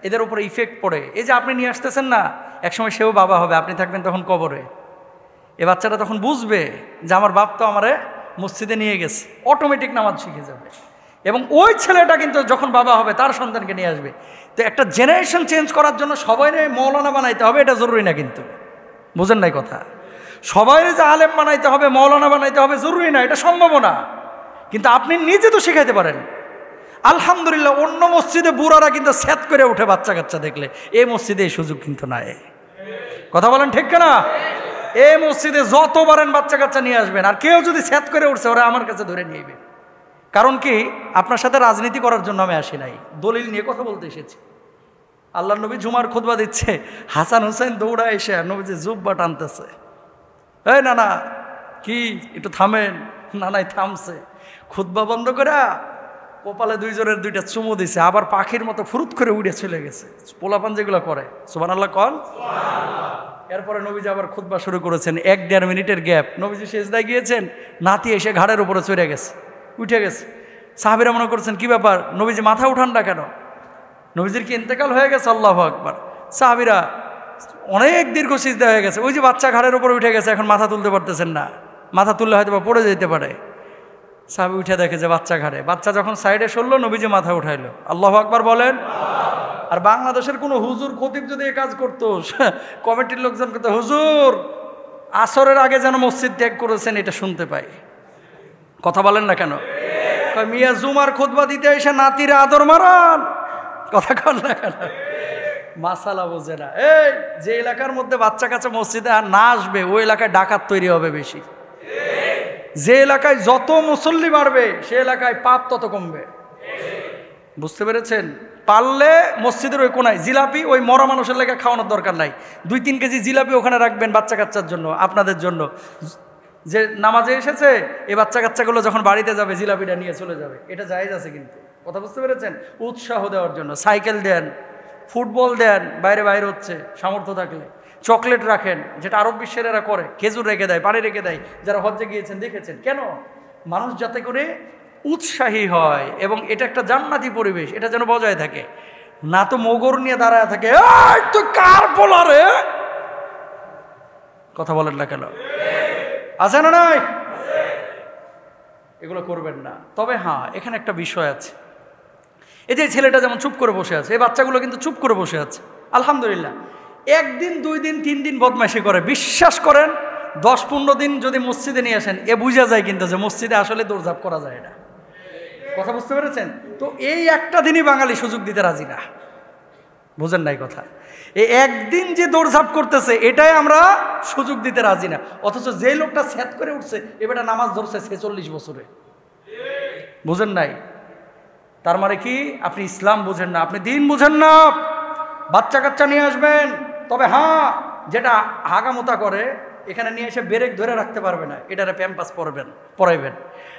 এদের উপরে ইফেক্ট পড়ে। এই যে আপনি নিয়ে আসতেছেন না, একসময় সেও বাবা হবে, আপনি থাকবেন তখন কবরে। এ বাচ্চাটা তখন বুঝবে যে আমার বাপ তো আমারে মসজিদে নিয়ে গেছে, অটোমেটিক নামাজ শিখে যাবে। এবং ওই ছেলেটা কিন্তু যখন বাবা হবে তার সন্তানকে নিয়ে আসবে। তো একটা জেনারেশন চেঞ্জ করার জন্য সবাই মৌলানা বানাইতে হবে এটা জরুরি না, কিন্তু বুঝেন নাই কথা? সবাই যে আলেম বানাইতে হবে, মৌলানা বানাইতে হবে জরুরি না, এটা সম্ভব না। কিন্তু আপনি নিজে তো শিখাইতে পারেন। আলহামদুলিল্লাহ, অন্য মসজিদে বুড়ারা কিন্তু স্যাত করে উঠে বাচ্চা কাচ্চা দেখলে, এই মসজিদে এই সুযোগ কিন্তু নাই। কথা বলেন ঠিক না? এই মসজিদে যত পারেন বাচ্চা কাচ্চা নিয়ে আসবেন। আর কেউ যদি স্যাত করে উঠছে, ওরা আমার কাছে ধরে নিয়ে। কারণ কি? আপনার সাথে রাজনীতি করার জন্য আমি আসি নাই, দলিল নিয়ে কথা বলতে এসেছি। আল্লাহ নবী জুমার খুতবা দিচ্ছে, হাসান হুসেন দৌড়া এসে নবীজি জুব্বা টানতেছে, এই না না কি একটু থামেন। নানাই থামছে, খুতবা বন্ধ করে কপালে 2 জনের 2টা চুমু দিছে, আবার পাখির মতো ফুরুত করে উড়ে চলে গেছে। পোলাপান যেগুলো করে, সুবহানাল্লাহ কন। এরপরে নবীজি আবার খুতবা শুরু করেছেন, 1-1.5 মিনিটের গ্যাপ। নবীজি সেজদায় গিয়েছেন, নাতি এসে ঘাড়ের উপরে চড়ে গেছে, উঠে গেছে। সাহাবীরা মনে করছেন কি ব্যাপার, নবীজি মাথা উঠান না কেন? নবীজির কি ইন্তেকাল হয়ে গেছে? আল্লাহু আকবার। সাহাবীরা অনেক দীর্ঘ সিজদা হয়ে গেছে, ওই যে বাচ্চা ঘাড়ের উপরে উঠে গেছে, এখন মাথা তুলতে পারতেছেন না, মাথা তুললে হয়তো বা পড়ে যেতে পারে। সাহাবী উঠে দেখে যে বাচ্চা ঘাড়ে, বাচ্চা যখন সাইডে সরলো নবীজি মাথা উঠাইলো। আল্লাহু আকবার বলেন। আর বাংলাদেশের কোনো হুজুর খতিব যদি এই কাজ করতো, কমিটির লোকজন করতো, হুজুর আসরের আগে যেন মসজিদ ত্যাগ করেছেন এটা শুনতে পাই। কথা বলেন না কেন? মিয়া জুমার খুতবা দিতে এসে নাতির আদর মারান, কথা কন না কেন? মাসালা বোঝে না। এই যে এলাকার মধ্যে বাচ্চা কাচ্চা মসজিদে আর না আসবে, ওই এলাকায় ডাকাত তৈরি হবে বেশি। যে এলাকায় যত মুসল্লি বাড়বে সে এলাকায় পাপ তত কমবে। বুঝতে পেরেছেন? পারলে মসজিদের ওই কোনায় জিলাপি, ওই মরা মানুষের লেগে খাওয়ানোর দরকার নাই, 2-3 কেজি জিলাপি ওখানে রাখবেন বাচ্চা কাচ্চার জন্য, আপনাদের জন্য। যে নামাজে এসেছে এই বাচ্চা কাচ্চাগুলো যখন বাড়িতে যাবে জায়েজ নিয়ে চলে যাবে, এটা জায়েজ আছে কিন্তু। কথা বুঝতে পেরেছেন? উৎসাহ দেওয়ার জন্য সাইকেল দেন, ফুটবল দেন, বাইরে হচ্ছে সামর্থ্য থাকলে। চকলেট রাখেন, যেটা আরব বিশ্বের এরা করে, খেজুর রেখে দেয়, পানি রেখে দেয়। যারা হজ্জে গিয়েছেন দেখেছেন। কেন? মানুষ যাতে করে উৎসাহী হয় এবং এটা একটা জান্নাতি পরিবেশ, এটা যেন বজায় থাকে। না তো মোগর নিয়ে দাঁড়ায় থাকে, তুই কার বলারে? কথা বলেন না কেন? আছে না নাই? এগুলো করবেন না। তবে হ্যাঁ, এখানে একটা বিষয় আছে। এই যে ছেলেটা যেমন চুপ করে বসে আছে, এই বাচ্চাগুলো কিন্তু চুপ করে বসে আছে। আলহামদুলিল্লাহ, 1 দিন 2 দিন 3 দিন বদমাইশি করে, বিশ্বাস করেন 10-15 দিন যদি মসজিদে নিয়ে আসেন, এ বুঝা যায় কিন্তু যে মসজিদে আসলে দৌড়ঝাঁপ করা যায় না। কথা বুঝতে পেরেছেন? তো এই একটা দিনই বাঙালি সুযোগ দিতে রাজি না। বুঝেন নাই কথা? এই একদিন যে দৌড়ঝাঁপ করতেছে এটাই আমরা সুযোগ দিতে রাজি না। অথচ যে লোকটা সেট করে উঠছে, এবারে নামাজ ধরছে 46 বছরে। বুঝেন নাই? তার মানে কি? আপনি ইসলাম বুঝেন না, আপনি দিন বুঝেন না। বাচ্চা কাচ্চা নিয়ে আসবেন, তবে হ্যাঁ, যেটা হাগামোতা করে এখানে নিয়ে এসে ব্রেক ধরে রাখতে পারবে না, এটারে প্যাম্পাস পরাইবেন।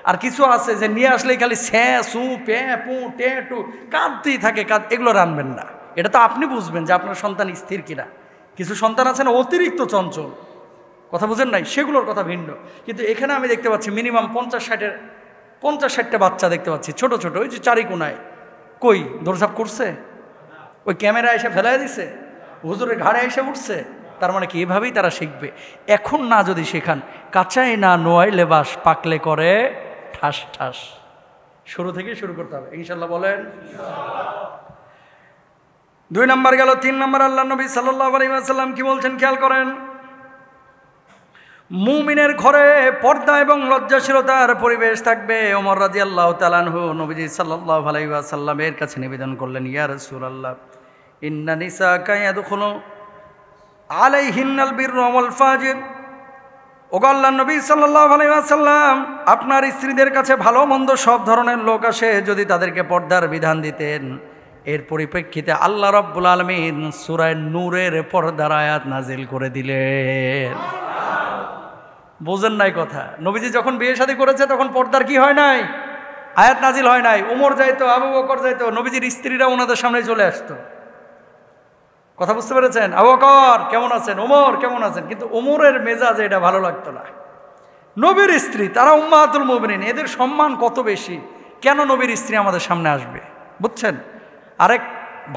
আর কিছু আছে যে নিয়ে আসলেই খালি স্যাঁ সু প্যাঁ পু টে টু কাঁদতেই থাকে, এগুলো রানবেন না। এটা তো আপনি বুঝবেন যে আপনার সন্তান স্থির কিনা। কিছু সন্তান আছে না অতিরিক্ত চঞ্চল, কথা বুঝেন নাই, সেগুলোর কথা ভিন্ন। কিন্তু এখানে আমি দেখতে পাচ্ছি মিনিমাম 50-60টা বাচ্চা দেখতে পাচ্ছি, ছোট ছোট, ওই যে চারিকোনায়। কই দৌড়ঝাঁপ করছে? ওই ক্যামেরা এসে ফেলাই দিছে, হুজুরের ঘাড়ে এসে উঠছে। তার মানে কি এভাবেই তারা শিখবে। এখন না যদি শেখান, কাঁচাই না নোয়াই লেবাস, পাকলে করে ঠাস ঠাস। শুরু থেকে শুরু করতে হবে ইনশাল্লাহ, বলেন। 2 নম্বর গেল। 3 নম্বর আল্লাহ নবী সাল্লাল্লাহু আলাইহি ওয়াসাল্লাম কি বলছেন খেয়াল করেন। মুমিনের ঘরে পর্দা এবং লজ্জাশীলতার পরিবেশ থাকবে। ওমর রাদিয়াল্লাহু তাআলা আনহু নবীজি সাল্লাল্লাহু আলাইহি ওয়াসাল্লামের কাছে নিবেদন করলেন, ইয়া রাসূলুল্লাহ, ইন্না নিসাকা ইয়াদখুলু আলাইহিন্নাল বিররু ওয়াল ফাজির। ওগো আল্লাহর নবী সাল্লাল্লাহু আলাইহি ওয়াসাল্লাম, আপনার স্ত্রীদের কাছে ভালো মন্দ সব ধরনের লোক আসে, যদি তাদেরকে পর্দার বিধান দিতেন। এর পরিপ্রেক্ষিতে আল্লাহ রাব্বুল আলামিন সূরা নূরের পর্দার আয়াত নাজিল করে দিলেন। বোঝেন নাই কথা? নবীজি যখন বিয়ে শাদী করেছে তখন পর্দার কি হয় নাই? আয়াত নাজিল হয় নাই। উমর যাইতো, আবু বকর যাইতো, নবীজির স্ত্রীরা ওনাদের সামনে চলে আসতো। কথা বুঝতে পেরেছেন? আবু বকর কেমন আছেন, ওমর কেমন আছেন। কিন্তু ওমরের মেজাজে এটা ভালো লাগতো না। নবীর স্ত্রী, তারা উম্মাহাতুল মুমিনিন, এদের সম্মান কত বেশি। কেন নবীর স্ত্রী আমাদের সামনে আসবে? বুঝছেন? আরেক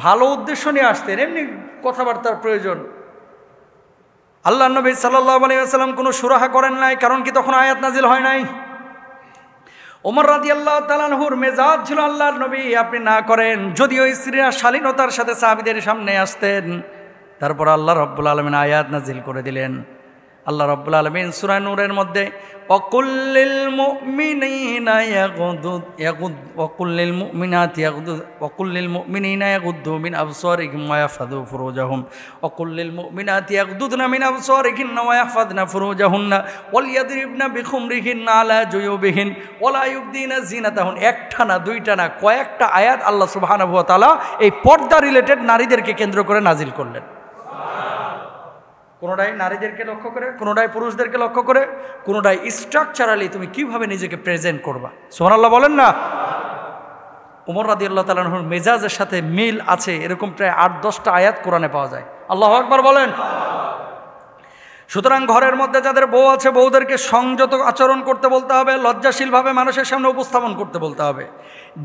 ভালো উদ্দেশ্য নিয়ে আসতেন, এমনি কথাবার্তার প্রয়োজন। আল্লাহ নবী সাল্লাল্লাহু আলাইহি ওয়াসাল্লাম কোনো সুরাহা করেন নাই, কারণ কি তখন আয়াত নাজিল হয় নাই। ওমর রাদিয়াল্লাহু তাআলা আনহুর মেজাজ ছিল, আল্লাহর নবী আপনি না করেন। যদিও স্ত্রীরা শালীনতার সাথে সাহাবীদের সামনে আসতেন, তারপর আল্লাহ রাব্বুল আলামিন আয়াত নাজিল করে দিলেন। আল্লাহ রাব্বুল আলামিন সূরা নূরের মধ্যে ওয়াকুল্লিল মুমিনিনা ওয়াকুল্লিল মুমিনিনা ইয়াগুদ্দু মিন আবসারিহিম ওয়া ইয়াহফাযু ফুরুজাহুম ওয়াকুল্লিল মুমিনাতি ইয়াগুদ্দুনা মিন আবসারিহিন্না ওয়া ইয়াহফাযনা ফুরুজাহুন্না ওয়াল ইয়াদরিবনা বিখুমরিহিন্না আলা জুয়ুবিহিন ওয়া লা ইউবদিনা যিনাতাহুন। একটা না, দুইটা না, কয়েকটা আয়াত আল্লাহ সুবহানাহু ওয়া তাআলা এই পর্দা রিলেটেড নারীদেরকে কেন্দ্র করে নাজিল করলেন। কোনোটাই নারীদেরকে লক্ষ্য করে, কোনোটাই পুরুষদেরকে লক্ষ্য করে, কোনোটাই স্ট্রাকচারালি তুমি কিভাবে নিজেকে প্রেজেন্ট করবা। সুবহানাল্লাহ বলেন না। ওমর রাদিয়াল্লাহু তাআলা আনহুর মেজাজের সাথে মিল আছে এরকম প্রায় 8-10টা আয়াত কোরআনে পাওয়া যায়। আল্লাহু আকবার বলেন। সুতরাং ঘরের মধ্যে যাদের বউ আছে, বউদেরকে সংযত আচরণ করতে বলতে হবে, লজ্জাশীলভাবে মানুষের সামনে উপস্থাপন করতে বলতে হবে,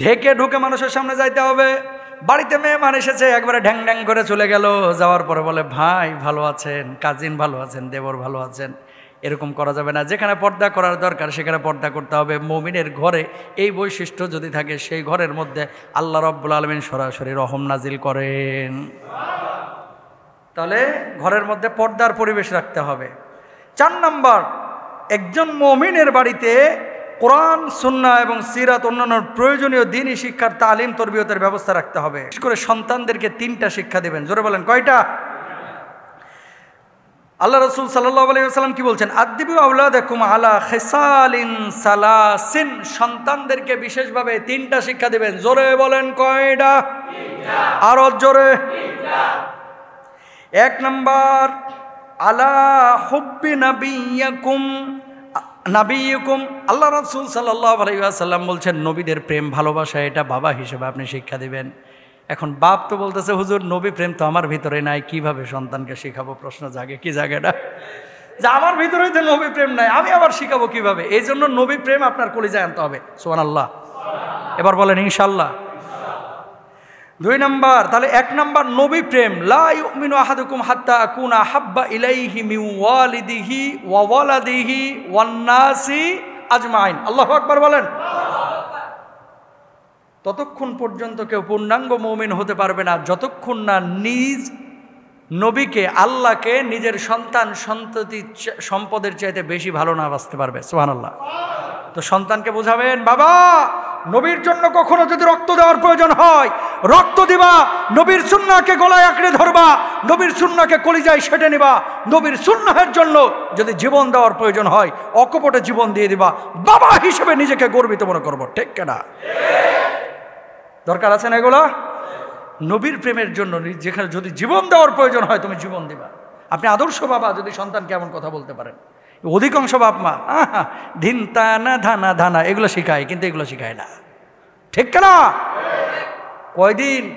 ঢেকে ঢুকে মানুষের সামনে যাইতে হবে। বাড়িতে মেহমান এসেছে, একবারে ঢ্যাং ঢ্যাং করে চলে গেল, যাওয়ার পরে বলে ভাই ভালো আছেন, কাজিন ভালো আছেন, দেবর ভালো আছেন, এরকম করা যাবে না। যেখানে পর্দা করার দরকার সেখানে পর্দা করতে হবে। মুমিনের ঘরে এই বৈশিষ্ট্য যদি থাকে, সেই ঘরের মধ্যে আল্লাহ রাব্বুল আলামিন সরাসরি রহম নাজিল করেন। তাহলে ঘরের মধ্যে পর্দার পরিবেশ রাখতে হবে। 4 নম্বর, একজন মুমিনের বাড়িতে কোরআন, সুন্নাহ এবং সিরাত, অন্যান্য প্রয়োজনীয় দ্বীনি শিক্ষার তালিম, তরবিয়তের ব্যবস্থা রাখতে হবে। বিশেষ করে সন্তানদেরকে 3টা শিক্ষা দেবেন। জোরে বলেন, কয়টা? আল্লাহ রাসূল সাল্লাল্লাহু আলাইহি ওয়াসাল্লাম কি বলছেন? আদিবু আওলাদাকুম আলা খিসালিন সালাসিন। সন্তানদেরকে বিশেষভাবে 3টা শিক্ষা দিবেন। জোরে বলেন, কয়টা? 3টা। আরো জোরে। 3টা। 1 নম্বর, আলা হুব্বি নাবিয়্যিকুম। আল্লাহ রাসূল সাল্লাল্লাহু আলাইহি ওয়াসাল্লাম বলছেন নবীদের প্রেম ভালোবাসা, এটা বাবা হিসেবে আপনি শিক্ষা দিবেন। এখন বাপ তো বলতেছে হুজুর নবী প্রেম তো আমার ভিতরে নাই, কিভাবে সন্তানকে শিখাবো? প্রশ্ন জাগে কি জাগে না, যে আমার ভিতরেই তো নবী প্রেম নাই, আমি আবার শিখাবো কিভাবে? এই জন্য নবী প্রেম আপনার কলিজায় আনতে হবে। সুবহানাল্লাহ। এবার বলেন ইনশাআল্লাহ। 2 নম্বর, তাহলে 1 নম্বর নবী প্রেম। লা ইউমিনু আহাদুকুম হাত্তা আকুনা হাব্বা ইলাইহি মিন ওয়ালিদিহি ওয়া ওয়ালাদিহি ওয়ান নাসি আজমাইন। আল্লাহু আকবার বলেন। ততক্ষণ পর্যন্ত কেউ পূর্ণাঙ্গ মুমিন হতে পারবে না যতক্ষণ না নিজ নবীকে, আল্লাহকে নিজের সন্তান সন্ততি সম্পদের চাইতে বেশি ভালো না বাসতে পারবে। সুবহানাল্লাহ। তো সন্তানকে বোঝাবেন, বাবা নবীর জন্য কখনো যদি রক্ত দেওয়ার প্রয়োজন হয় রক্ত দিবা, নবীর সুন্নাহকে গলায় আঁকড়ে ধরবা, নবীর সুন্নাহকে কলিজায় সেটে নিবা, নবীর সুন্নাহের জন্য যদি জীবন দেওয়ার প্রয়োজন হয় অকপটে জীবন দিয়ে দিবা। বাবা হিসেবে নিজেকে গর্বিত মনে করবো। ঠিক কিনা? দরকার আছে না এগুলো? নবীর প্রেমের জন্য যেখানে যদি জীবন দেওয়ার প্রয়োজন হয় তুমি জীবন দিবা। আপনি আদর্শ বাবা যদি সন্তানকে এমন কথা বলতে পারেন। অধিকাংশ বাপ মা ধিন তানা ধানা ধানা এগুলো শেখায়, কিন্তু এগুলো শেখায় না, ঠিক না?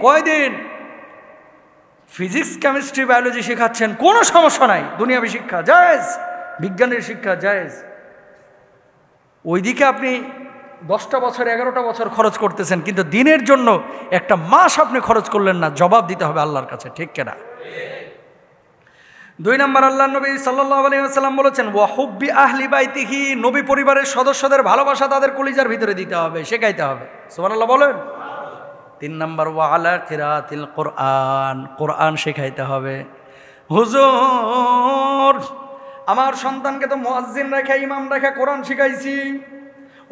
কয়দিন ফিজিক্স কেমিস্ট্রি বায়োলজি শেখাচ্ছেন, কোনো সমস্যা নাই, দুনিয়াবি শিক্ষা জায়েজ, বিজ্ঞানের শিক্ষা জায়েজ। ওইদিকে আপনি 10টা বছর 11টা বছর খরচ করতেছেন, কিন্তু দিনের জন্য একটা মাস আপনি খরচ করলেন না, জবাব দিতে হবে আল্লাহর কাছে, ঠিক কিনা? 2 নম্বর, আল্লাহ নবী সাল্লাল্লাহু আলাইহি ওয়াসাল্লাম বলেছেন ওয়া হুব্বি আহলি বাইতিহি, নবী পরিবারের সদস্যদের ভালোবাসা তাদের কলিজার ভিতরে দিতে হবে, শেখাইতে হবে। সুবহানাল্লাহ বলেন। 3 নম্বর, ওয়া আলা কিরাতিল কোরআন, কোরআন শেখাইতে হবে। হুজুর আমার সন্তানকে তো মুয়াজ্জিন রেখে ইমাম রেখে কোরআন শিখাইছি।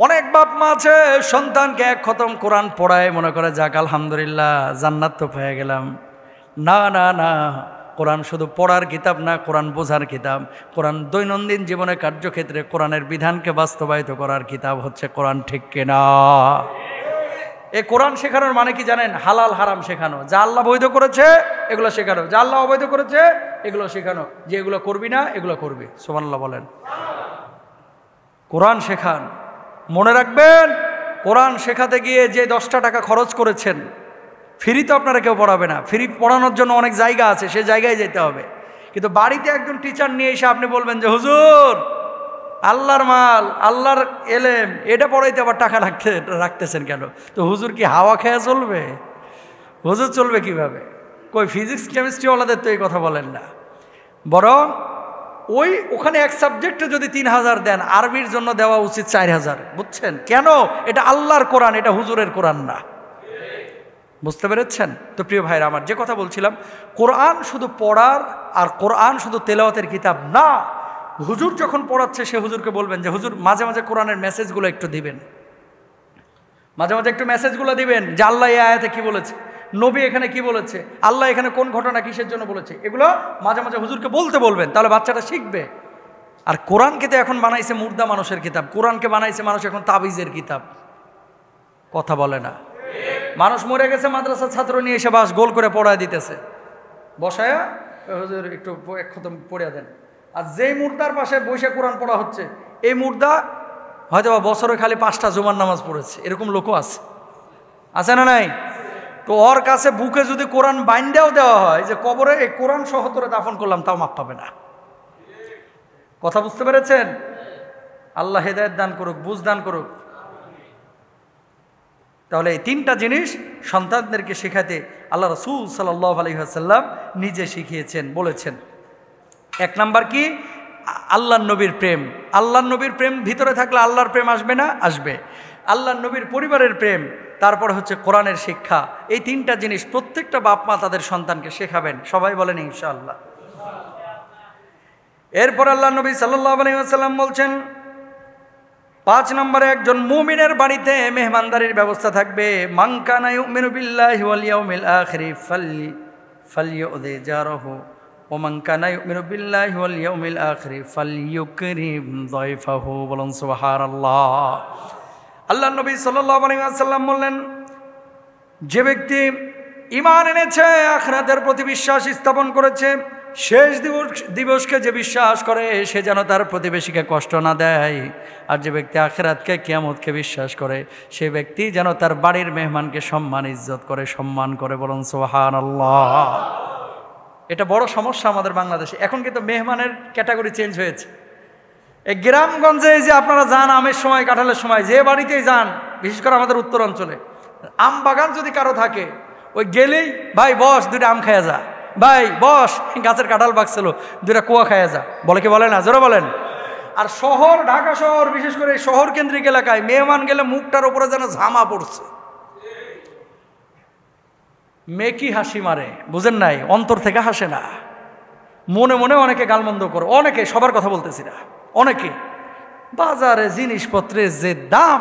অনেক বাপ মা আছে সন্তানকে 1 খতম কোরআন পড়ায়, মনে করে যাক আলহামদুলিল্লাহ জান্নাত তো পেয়ে গেলাম। না না না, কোরআন শুধু পড়ার কিতাব না, কোরআন বোঝার কিতাব। কোরআন দৈনন্দিন জীবনে কার্যক্ষেত্রে কোরআনের বিধানকে বাস্তবায়িত করার কিতাব হচ্ছে কোরআন, ঠিক কিনা? এই কোরআন শেখানোর মানে কি জানেন? হালাল হারাম শেখানো, যা আল্লাহ বৈধ করেছে এগুলো শেখানো, যা আল্লাহ অবৈধ করেছে এগুলো শেখানো, যে এগুলো করবি না এগুলো করবি। সুবহানাল্লাহ বলেন। কোরআন শেখান। মনে রাখবেন, কোরআন শেখাতে গিয়ে যে 10টা টাকা খরচ করেছেন, ফ্রি তো আপনারা কেউ পড়াবে না। ফ্রি পড়ানোর জন্য অনেক জায়গা আছে, সে জায়গায় যেতে হবে। কিন্তু বাড়িতে একজন টিচার নিয়ে এসে আপনি বলবেন যে হুজুর আল্লাহর মাল, আল্লাহর এলেম, এটা পড়াইতে আবার টাকা রাখতেছেন কেন? তো হুজুর কি হাওয়া খেয়ে চলবে? হুজুর চলবে কিভাবে? কই ফিজিক্স কেমিস্ট্রিওয়ালাদের তো এই কথা বলেন না। বরং ওখানে এক সাবজেক্টে যদি 3000 দেন, আরবির জন্য দেওয়া উচিত 4000। বুঝছেন কেন? এটা আল্লাহর কোরআন, এটা হুজুরের কোরআন না। বুঝতে পেরেছেন তো প্রিয় ভাইরা আমার? যে কথা বলছিলাম, কোরআন শুধু পড়ার আর কোরআন শুধু তেলাওয়াতের কিতাব না। হুজুর যখন পড়াচ্ছে সে হুজুরকে বলবেন যে হুজুর মাঝে মাঝে কোরআনের মেসেজগুলো একটু দিবেন, মাঝে মাঝে একটু মেসেজগুলো দিবেন যে আল্লাহ এই আয়াতে কি বলেছে, নবী এখানে কি বলেছে, আল্লাহ এখানে কোন ঘটনা কিসের জন্য বলেছে, এগুলো মাঝে মাঝে হুজুরকে বলতে বলবেন, তাহলে বাচ্চাটা শিখবে। আর কোরআনকে তো এখন বানাইছে মুর্দা মানুষের কিতাব, কোরআনকে বানাইছে মানুষ এখন তাবিজের কিতাব। কথা বলে না। মানুষ মরে গেছে, মাদ্রাসার ছাত্র নিয়ে এসে বাস গোল করে পড়ায় দিতেছে, বসায়া হুজুর একটু 1 খতম পড়িয়া দেন। আর যেই মুর্দার পাশে বসে কোরআন পড়া হচ্ছে, এই মুর্দা হয়তো বছরে খালি 5টা জুমার নামাজ পড়েছে, এরকম লোকও আছে না নাই? তো ওর কাছে বুকে যদি কোরআন বাইন্ডাও দেওয়া হয় যে কবরে এই কোরআন সহতরে দাফন করলাম, তাও মাপ পাবে না। কথা বুঝতে পেরেছেন? আল্লাহ হেদায়েত দান করুক, বুঝ দান করুক। তাহলে এই 3টা জিনিস সন্তানদেরকে শেখাতে আল্লাহ রাসূল সাল্লাল্লাহু আলাইহি ওয়াসাল্লাম নিজে শিখিয়েছেন, বলেছেন। 1 নাম্বার কি? আল্লাহর নবীর প্রেম। আল্লাহর নবীর প্রেম ভিতরে থাকলে আল্লাহর প্রেম আসবে না? আসবে। আল্লাহর নবীর পরিবারের প্রেম, তারপর হচ্ছে কোরআনের শিক্ষা। এই 3টা জিনিস প্রত্যেকটা বাপ মা তাদের সন্তানকে শেখাবেন। সবাই বলেন ইনশাআল্লাহ। এরপর আল্লাহর নবী সাল্লাল্লাহু আলাইহি ওয়াসাল্লাম বলছেন 5 নম্বরে একজন মুমিনের বাড়িতে মেহমানদারির ব্যবস্থা থাকবে। মান কানা ইউমিনু বিল্লাহি ওয়াল ইয়াউমিল আখির ফালইউযি জারাহু ওয়া মান কানা ইউমিনু বিল্লাহি ওয়াল ইয়াউমিল আখির ফালইউকরিম যায়ফাহু। বলুন সুবহানাল্লাহ। আল্লাহর নবী সাল্লাল্লাহু আলাইহি ওয়াসাল্লাম বললেন, যে ব্যক্তি ঈমান এনেছে, আখিরাতের প্রতি বিশ্বাস স্থাপন করেছে, শেষ দিবসকে যে বিশ্বাস করে, সে যেন তার প্রতিবেশীকে কষ্ট না দেয়। আর যে ব্যক্তি আখিরাতকে, কিয়ামতকে বিশ্বাস করে, সে ব্যক্তি যেন তার বাড়ির মেহমানকে সম্মান ইজ্জত করে, সম্মান করে। বলুন সুবহানাল্লাহ। এটা বড় সমস্যা আমাদের বাংলাদেশে। এখন কিন্তু মেহমানের ক্যাটাগরি চেঞ্জ হয়েছে। এই গ্রামগঞ্জে যে আপনারা যান আমের সময়, কাঁঠালের সময়, যে বাড়িতেই যান, বিশেষ করে আমাদের উত্তর অঞ্চলে আম বাগান যদি কারো থাকে, ওই গেলেই ভাই বস 2টা আম খাইয়া যা, ভাই বস গাছের কাঁঠাল পাকছিল 2টা কুয়া খাইয়া যা, বলে কি বলে না? জোরে বলেন। আর শহর, ঢাকা শহর, বিশেষ করে শহর কেন্দ্রিক এলাকায় মেহমান গেলে মুখটার উপরে যেন ঝামা পড়ছে, মেকি হাসি মারে, বুঝেন নাই? অন্তর থেকে হাসে না, মনে মনে অনেকে গালমন্দ করে। অনেকে, সবার কথা বলতেছি না, অনেকে বাজারে জিনিসপত্রের যে দাম,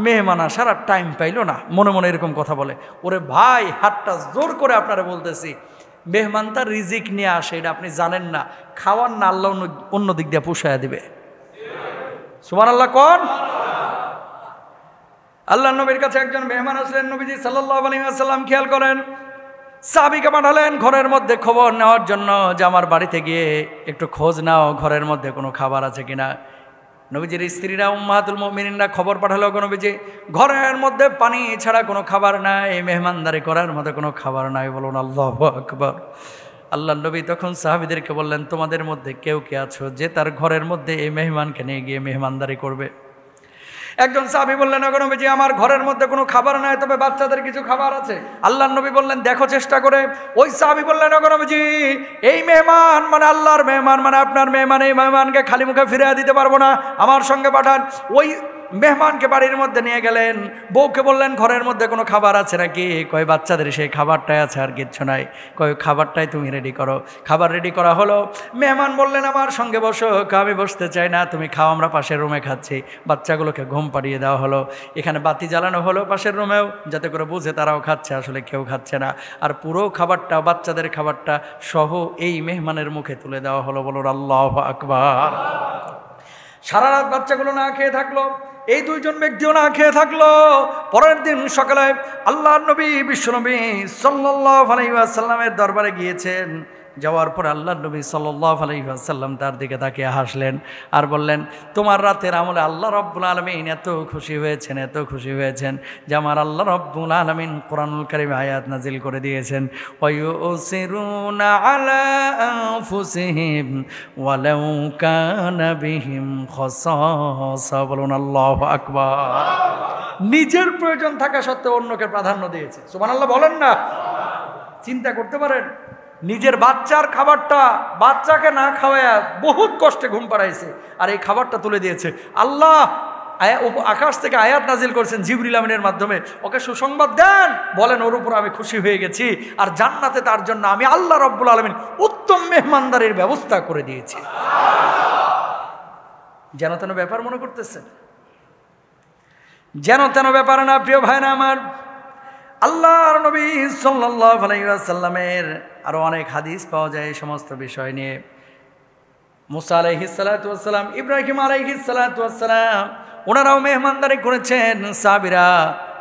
মেহমান আসার আর টাইম পাইল না, মনে মনে এরকম কথা বলে। ওরে ভাই, হাতটা জোর করে আপনারা বলতেছি, মেহমান তার রিজিক নিয়ে আসে, এটা আপনি জানেন না। খাওয়ার না আল্লাহ অন্য দিক দিয়ে পুষায়া দিবে। সুবহানাল্লাহ কোন? আল্লাহ নবীর কাছে একজন মেহমান আসলেন। নবীজি সাল্লাল্লাহু আলাইহি ওয়াসাল্লাম খেয়াল করেন, সাহাবীকে পাঠালেন ঘরের মধ্যে খবর নেওয়ার জন্য যে আমার বাড়িতে গিয়ে একটু খোঁজ নাও ঘরের মধ্যে কোনো খাবার আছে কিনা। নবীজির স্ত্রীরা উম্মাহাতুল মুমিনিনরা খবর পাঠালো, নবীজি ঘরের মধ্যে পানি ছাড়া কোনো খাবার নাই, মেহমানদারি করার মধ্যে কোনো খাবার নাই। বলুন আল্লাহু আকবার। আল্লাহ নবী তখন সাহাবীদেরকে বললেন, তোমাদের মধ্যে কেউ কে আছো যে তার ঘরের মধ্যে এই মেহমানকে নিয়ে গিয়ে মেহমানদারি করবে? একজন সাহাবী বললেন, ওগো নবীজি আমার ঘরের মধ্যে কোনো খাবার নাই, তবে বাচ্চাদের কিছু খাবার আছে। আল্লাহ নবী বললেন, দেখো চেষ্টা করে। ওই সাহাবী বললেন, ওগো নবীজি এই মেহমান মানে আল্লাহর মেহমান, মানে আপনার মেহমান, এই মেহমানকে খালি মুখে ফিরিয়ে দিতে পারবো না, আমার সঙ্গে পাঠান। ওই মেহমানকে বাড়ির মধ্যে নিয়ে গেলেন। বউকে বললেন, ঘরের মধ্যে কোনো খাবার আছে নাকি? কয় বাচ্চাদের সেই খাবারটাই আছে, আর কিচ্ছু নাই। কয় খাবারটাই তুমি রেডি করো। খাবার রেডি করা হলো। মেহমান বললেন, আমার সঙ্গে বসো। আমি বসতে চাই না, তুমি খাও, আমরা পাশের রুমে খাচ্ছি। বাচ্চাগুলোকে ঘুম পাড়িয়ে দেওয়া হলো। এখানে বাতি জ্বালানো হলো পাশের রুমেও, যাতে করে বুঝে তারাও খাচ্ছে, আসলে কেউ খাচ্ছে না। আর পুরো খাবারটা, বাচ্চাদের খাবারটা সহ এই মেহমানের মুখে তুলে দেওয়া হলো। বলুন আল্লাহু আকবার। সারা রাত বাচ্চাগুলো না খেয়ে থাকলো, এই দুইজন ব্যক্তিও না খেয়ে থাকলো। পরের দিন সকালে আল্লাহর নবী বিশ্বনবী সাল্লাল্লাহু আলাইহি ওয়াসাল্লামের দরবারে গিয়েছেন। যাওয়ার পর আল্লাহর নবী সাল্লাল্লাহু আলাইহি ওয়াসাল্লাম তার দিকে তাকিয়ে হাসলেন আর বললেন, তোমার রাতের আমলে আল্লাহ রাব্বুল আলামিন এত খুশি হয়েছেন, এত খুশি হয়েছেন যে আমার আল্লাহ রাব্বুল আলামিন কোরআনুল কারীমে আয়াত নাজিল করে দিয়েছেন, ওয়ায়ুসিরুনা আলা আনফুসিহিম ওয়ালাউ কানা বিহিম খাসাসা। বলুন আল্লাহু আকবার। নিজের প্রয়োজন থাকা সত্ত্বেও অন্যকে প্রাধান্য দিয়েছে। সুবহানাল্লাহ বলেন না? চিন্তা করতে পারেন, নিজের বাচ্চার খাবারটা বাচ্চাকে না খাওয়ায়া বহুত কষ্টে ঘুম পাড়াইছে, আর এই খাবারটা তুলে দিয়েছে। আল্লাহ আকাশ থেকে আয়াত নাজিল করছেন জিবরিল আমিনের মাধ্যমে, ওকে সুসংবাদ দেন, বলেন ওর উপর আমি খুশি হয়ে গেছি, আর জান্নাতে তার জন্য আমি আল্লাহ রাব্বুল আলামিন উত্তম মেহমানদারির ব্যবস্থা করে দিয়েছি। যেন তেন ব্যাপার মনে করতেছেন? যেন তেন ব্যাপার না প্রিয় ভাই না আমার। আল্লাহর নবী সাল্লাল্লাহু আলাইহি ওয়াসাল্লামের আরো অনেক হাদিস পাওয়া যায় এই সমস্ত বিষয় নিয়ে। মুসা আলাইহিস সালাতু ওয়াস সালাম, ইব্রাহিম আলাইহিস সালাতু ওয়াস সালাম, ওনারাও মেহমানদারি করেছেন। সাহাবীরা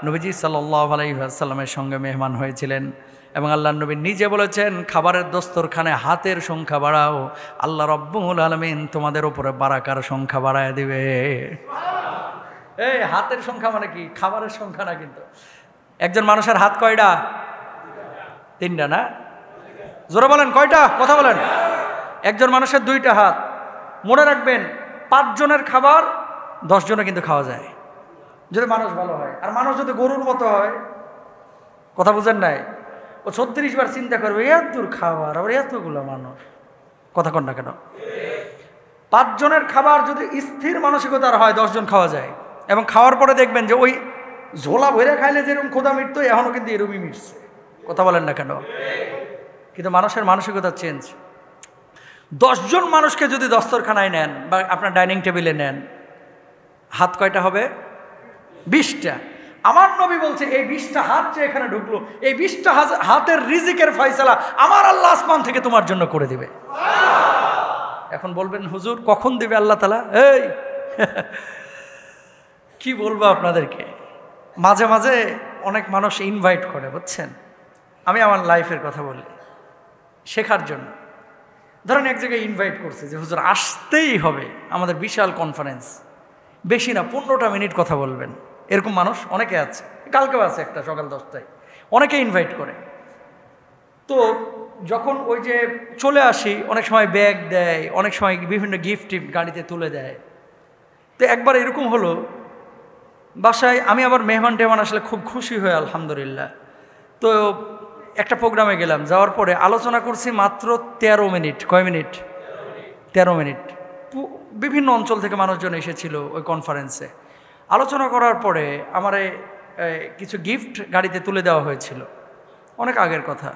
নবীজি সাল্লাল্লাহু আলাইহি ওয়াসাল্লামের সঙ্গে মেহমান হয়েছিলেন, এবং আল্লাহর নবী নিজে বলেছেন, খাবারের দস্তরখানে হাতের সংখ্যা বাড়াও, আল্লাহ রাব্বুল আলামিন তোমাদের উপরে বারাকার সংখ্যা বাড়ায় দিবে। এই হাতের সংখ্যা মানে কি? খাবারের সংখ্যা না কিন্তু। একজন মানুষের হাত কয়টা? তিনটা না? জোরে বলেন কয়টা? কথা বলেন। একজন মানুষের দুইটা হাত। মনে রাখবেন, 5 জনের খাবার 10 জনে কিন্তু খাওয়া যায়, যদি মানুষ ভালো হয়। আর মানুষ যদি গরুর মতো হয়, কথা বুঝেন নাই, ও 36 বার চিন্তা করবে এত দূর খাবার, আবার এতগুলো মানুষ, কথা কন না কেন? 5 জনের খাবার যদি স্থির মানসিকতার হয় 10 জন খাওয়া যায়। এবং খাওয়ার পরে দেখবেন যে ওই ঝোলা ভরে খাইলে যেরকম ক্ষুধা মিটতো, এখনও কিন্তু এরকমই মিটছে, কথা বলেন না কেন? কিন্তু মানুষের মানসিকতা চেঞ্জ। 10 জন মানুষকে যদি দস্তরখানায় নেন বা আপনার ডাইনিং টেবিলে নেন, হাত কয়টা হবে? 20টা। আমার নবী বলছে, এই 20টা হাত যে এখানে ঢুকলো, এই 20টা হাতের রিজিকের ফয়সালা আমার আল্লাহ আসমান থেকে তোমার জন্য করে দিবে। এখন বলবেন, হুজুর কখন দিবে আল্লাহ তাআলা? এই কি বলবো আপনাদেরকে, মাঝে মাঝে অনেক মানুষ ইনভাইট করে, বুঝছেন? আমি আমার লাইফের কথা বলি, শেখার জন্য। ধরেন এক জায়গায় ইনভাইট করছে যে হুজুর আসতেই হবে, আমাদের বিশাল কনফারেন্স, বেশি না 15টা মিনিট কথা বলবেন। এরকম মানুষ অনেকে আছে, কালকেও আছে একটা সকাল 10টায়, অনেকে ইনভাইট করে। তো যখন ওই যে চলে আসি, অনেক সময় ব্যাগ দেয়, অনেক সময় বিভিন্ন গিফট গাড়িতে তুলে দেয়। তো একবার এরকম হলো, বাসায় আমি আবার মেহমান টেহমান আসলে খুব খুশি হয়ে আলহামদুলিল্লাহ। তো একটা প্রোগ্রামে গেলাম, যাওয়ার পরে আলোচনা করছি মাত্র 13 মিনিট। কয় মিনিট? 13 মিনিট। বিভিন্ন অঞ্চল থেকে মানুষজন এসেছিল ওই কনফারেন্সে। আলোচনা করার পরে আমার কিছু গিফট গাড়িতে তুলে দেওয়া হয়েছিল, অনেক আগের কথা।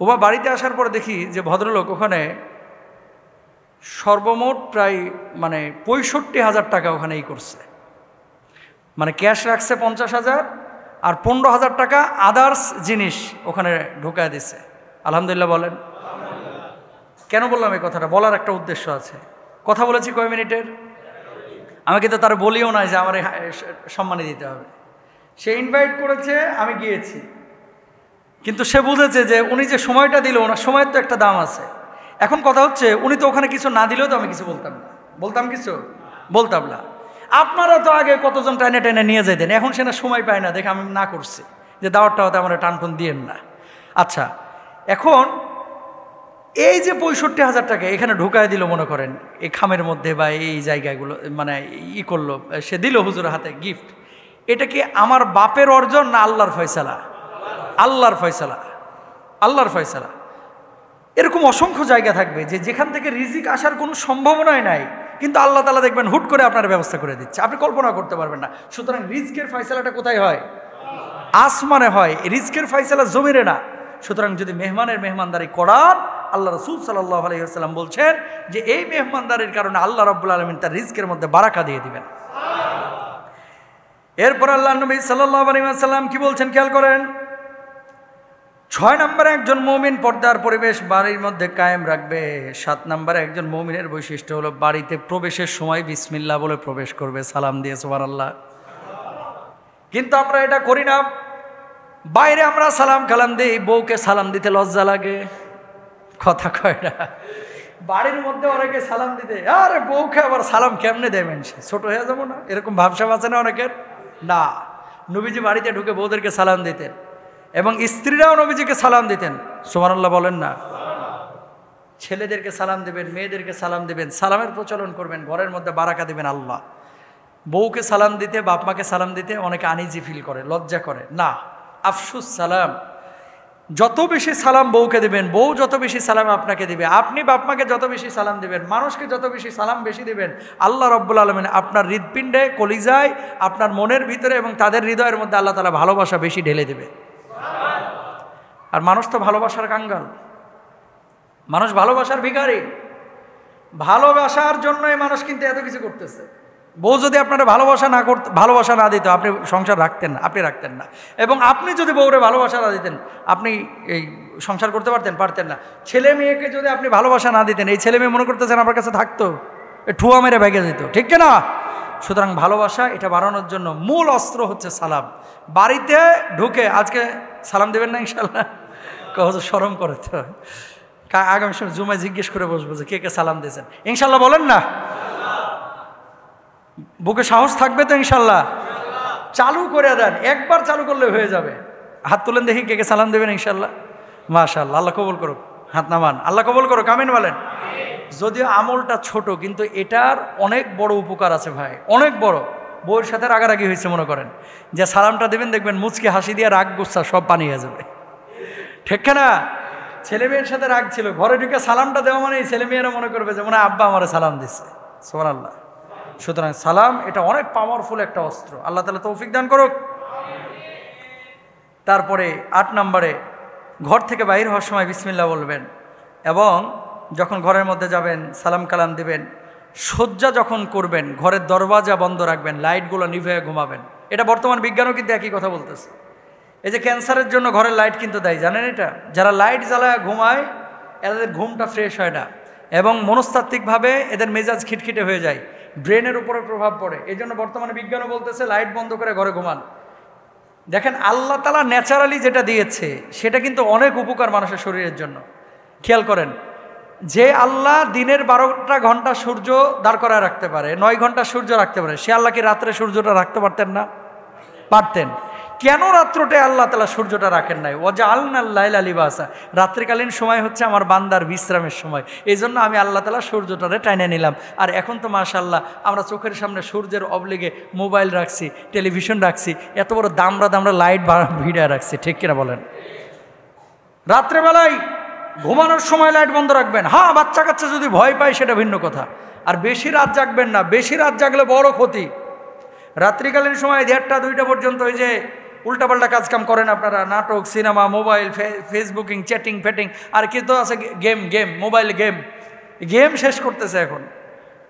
ওবা বাড়িতে আসার পরে দেখি যে ভদ্রলোক ওখানে সর্বমোট প্রায় 65,000 টাকা ওখানে করছে, ক্যাশ রাখছে 50,000 আর 15,000 টাকা আদার্স জিনিস ওখানে ঢুকায় দিছে। আলহামদুলিল্লাহ বলেন। কেন বললাম এই কথাটা? বলার একটা উদ্দেশ্য আছে। কথা বলেছি কয় মিনিটের? আমি কিন্তু তার বলিও নাই যে আমার সম্মানী দিতে হবে। সে ইনভাইট করেছে, আমি গিয়েছি। কিন্তু সে বুঝেছে যে উনি যে সময়টা দিল, ওনার সময়ের তো একটা দাম আছে। এখন কথা হচ্ছে, উনি তো ওখানে কিছু না দিলেও তো আমি কিছু বলতাম না, বলতাম কিছু বলতাম না। আপনারা তো আগে কতজন টাইনে টাইনে নিয়ে যেতেন, এখন সে না সময় পায় না দেখে আমি না করছি যে দাওয়াতটা হতে আমার টানটুন দিয়েন না। আচ্ছা, এখন এই যে 65,000 টাকা এখানে ঢুকায় দিল মনে করেন এই খামের মধ্যে বা এই জায়গাগুলো, মানে করলো, সে দিল হুজুরের হাতে গিফট, এটা কি আমার বাপের অর্জন না আল্লাহর ফয়সালা? আল্লাহর ফয়সালা, আল্লাহর ফয়সালা। এরকম অসংখ্য জায়গা থাকবে যে যেখান থেকে রিজিক আসার কোনো সম্ভাবনাই নাই, কিন্তু আল্লাহ তাআলা দেখবেন হুট করে আপনার ব্যবস্থা করে দিচ্ছে, আপনি কল্পনা করতে পারবেন না। সুতরাং রিজকের ফয়সালাটা কোথায় হয়? আসমানে হয়, রিজকের ফয়সালা জমিনে না। সুতরাং যদি মেহমানের মেহমানদারি করান, আল্লাহ রাসূল সাল্লাল্লাহু আলাইহি ওয়াসাল্লাম বলছেন যে এই মেহমানদারির কারণে আল্লাহ রাব্বুল আলামিন তার রিজকের মধ্যে বারাকা দিয়ে দিবেন। এরপর আল্লাহ নবী সাল্লাল্লাহু আলাইহি ওয়াসাল্লাম কি বলছেন খেয়াল করেন। 6 নম্বরে একজন মুমিন পর্দার পরিবেশ বাড়ির মধ্যে কায়েম রাখবে। 7 নম্বরে একজন মুমিনের বৈশিষ্ট্য হলো বাড়িতে প্রবেশের সময় বিসমিল্লাহ বলে প্রবেশ করবে, সালাম দিয়ে সুবহানাল্লাহ। কিন্তু আমরা এটা করি না। বাইরে আমরা সালাম কালাম দিই, বউকে সালাম দিতে লজ্জা লাগে, কথা কয় না। বাড়ির মধ্যে অনেকে সালাম দিতে, আরে বউকে আবার সালাম কেমনে দেবেন, ছোট হয়ে যাবো না, এরকম ভাবসাব আছে না অনেকের। না, নবীজি বাড়িতে ঢুকে বউদেরকে সালাম দিতেন এবং স্ত্রীরাও নবীজিকে সালাম দিতেন, সুবহানাল্লাহ বলেন না। ছেলেদেরকে সালাম দেবেন, মেয়েদেরকে সালাম দেবেন, সালামের প্রচলন করবেন, ঘরের মধ্যে বারাকা দিবেন আল্লাহ। বউকে সালাম দিতে, বাপ মাকে সালাম দিতে অনেকে আনইজি ফিল করে, লজ্জা করে। না, আফসুস সালাম। যত বেশি সালাম বউকে দিবেন, বউ যত বেশি সালাম আপনাকে দিবে, আপনি বাপ মাকে যত বেশি সালাম দিবেন, মানুষকে যত বেশি সালাম বেশি দিবেন, আল্লাহ রাব্বুল আলামিন আপনার হৃদপিণ্ডে, কলিজায়, আপনার মনের ভিতরে এবং তাদের হৃদয়ের মধ্যে আল্লাহ তাআলা ভালোবাসা বেশি ঢেলে দেবে। আর মানুষ তো ভালোবাসার কাঙ্গাল, মানুষ ভালোবাসার ভিখারি। ভালোবাসার জন্যই মানুষ কিন্তু এত কিছু করতেছে। বউ যদি আপনারা ভালোবাসা না দিত, আপনি সংসার রাখতেন না, আপনি রাখতেন না। এবং আপনি যদি বউরে ভালোবাসা না দিতেন, আপনি এই সংসার করতে পারতেন না। ছেলে মেয়েকে যদি আপনি ভালোবাসা না দিতেন, এই ছেলে মেয়ে মনে করতেছেন আপনার কাছে থাকতো, ঠুয়া মেরে ভেঙে যেত, ঠিক না? সুতরাং ভালোবাসা এটা বাড়ানোর জন্য মূল অস্ত্র হচ্ছে সালাম। বাড়িতে ঢুকে আজকে সালাম দেবেন না ইনশাল্লাহ? শরম করে তো, আগামী সময় জুমায় জিজ্ঞেস করে বসবো যে কে কে সালাম দিয়েছেন, ইনশাল্লাহ বলেন না? বুকে সাহস থাকবে তো ইনশাল্লাহ? চালু করে দেন, একবার চালু করলে হয়ে যাবে। হাত তুলেন দেখি কে কে সালাম দেবেন ইনশাল্লাহ। মাশাআল্লাহ, আল্লাহ কবুল করুক। হাত নামান, আল্লাহ কবুল করুক, আমিন বলেন। যদিও আমলটা ছোট, কিন্তু এটার অনেক বড় উপকার আছে ভাই, অনেক বড়। বউয়ের সাথে রাগারাগি হয়েছে মনে করেন, যে সালামটা দেবেন দেখবেন মুচকি হাসি দিয়ে রাগ গুচ্ছা সব পানি হয়ে যাবে, ঠিক না? ছেলে মেয়ের সাথে রাগ ছিল, ঘরে ঢুকে সালামটা দেওয়া মানে ছেলে মেয়েরা মনে করবে যে মনে হয় আব্বা আমারে সালাম দিচ্ছে, সুবহানাল্লাহ। সুতরাং সালাম এটা অনেক পাওয়ারফুল একটা অস্ত্র, আল্লাহ তাআলা তৌফিক দান করুক। তারপরে 8 নম্বরে ঘর থেকে বাইর হওয়ার সময় বিসমিল্লাহ বলবেন এবং যখন ঘরের মধ্যে যাবেন সালাম কালাম দিবেন। শয্যা যখন করবেন ঘরের দরওয়াজা বন্ধ রাখবেন, লাইটগুলো নিভে ঘুমাবেন। এটা বর্তমান বিজ্ঞানও কিন্তু একই কথা বলতেছে। এই যে ক্যান্সারের জন্য ঘরের লাইট কিন্তু দেয়, জানেন এটা? যারা লাইট জ্বালায় ঘুমায় এদের ঘুমটা ফ্রেশ হয় না এবং মনস্তাত্ত্বিকভাবে এদের মেজাজ খিটখিটে হয়ে যায়, ব্রেনের উপরে প্রভাব পড়ে। এই জন্য বর্তমানে বিজ্ঞানও বলতেছে লাইট বন্ধ করে ঘরে ঘুমান। দেখেন আল্লাহ তাআলা ন্যাচারালি যেটা দিয়েছে সেটা কিন্তু অনেক উপকার মানুষের শরীরের জন্য। খেয়াল করেন, যে আল্লাহ দিনের 12টা ঘন্টা সূর্য দাঁড় করায় রাখতে পারে, 9 ঘন্টা সূর্য রাখতে পারে, সে আল্লাহ কি রাত্রে সূর্যটা রাখতে পারতেন না? পারতেন। কেন রাত্রটায় আল্লাহ তাআলা সূর্যটা রাখেন নাই? ওয়াজআলনাল লাইলা লিবাসা, রাত্রিকালীন সময় হচ্ছে আমার বান্দার বিশ্রামের সময়, এই জন্য আমি আল্লাহ তাআলা সূর্যটারে টাইনে নিলাম। আর এখন তো মাশাআল্লাহ আমরা চোখের সামনে সূর্যের অবলিগে মোবাইল রাখছি, টেলিভিশন রাখছি, এত বড় দামরা লাইট ভিড়া রাখছি, ঠিক কিনা বলেন? রাত্রেবেলায় ঘুমানোর সময় লাইট বন্ধ রাখবেন। হ্যাঁ, বাচ্চা কাচ্চা যদি ভয় পায় সেটা ভিন্ন কথা। আর বেশি রাত জাগবেন না, বেশি রাত জাগলে বড় ক্ষতি। রাত্রিকালীন সময় 1টা 2টা পর্যন্ত ওই যে উল্টাপাল্টা কাজকাম করেন আপনারা, নাটক, সিনেমা, মোবাইল, ফেসবুকিং, চ্যাটিং ফ্যাটিং, আর কি তো আছে গেম, মোবাইল গেম শেষ করতেছে এখন।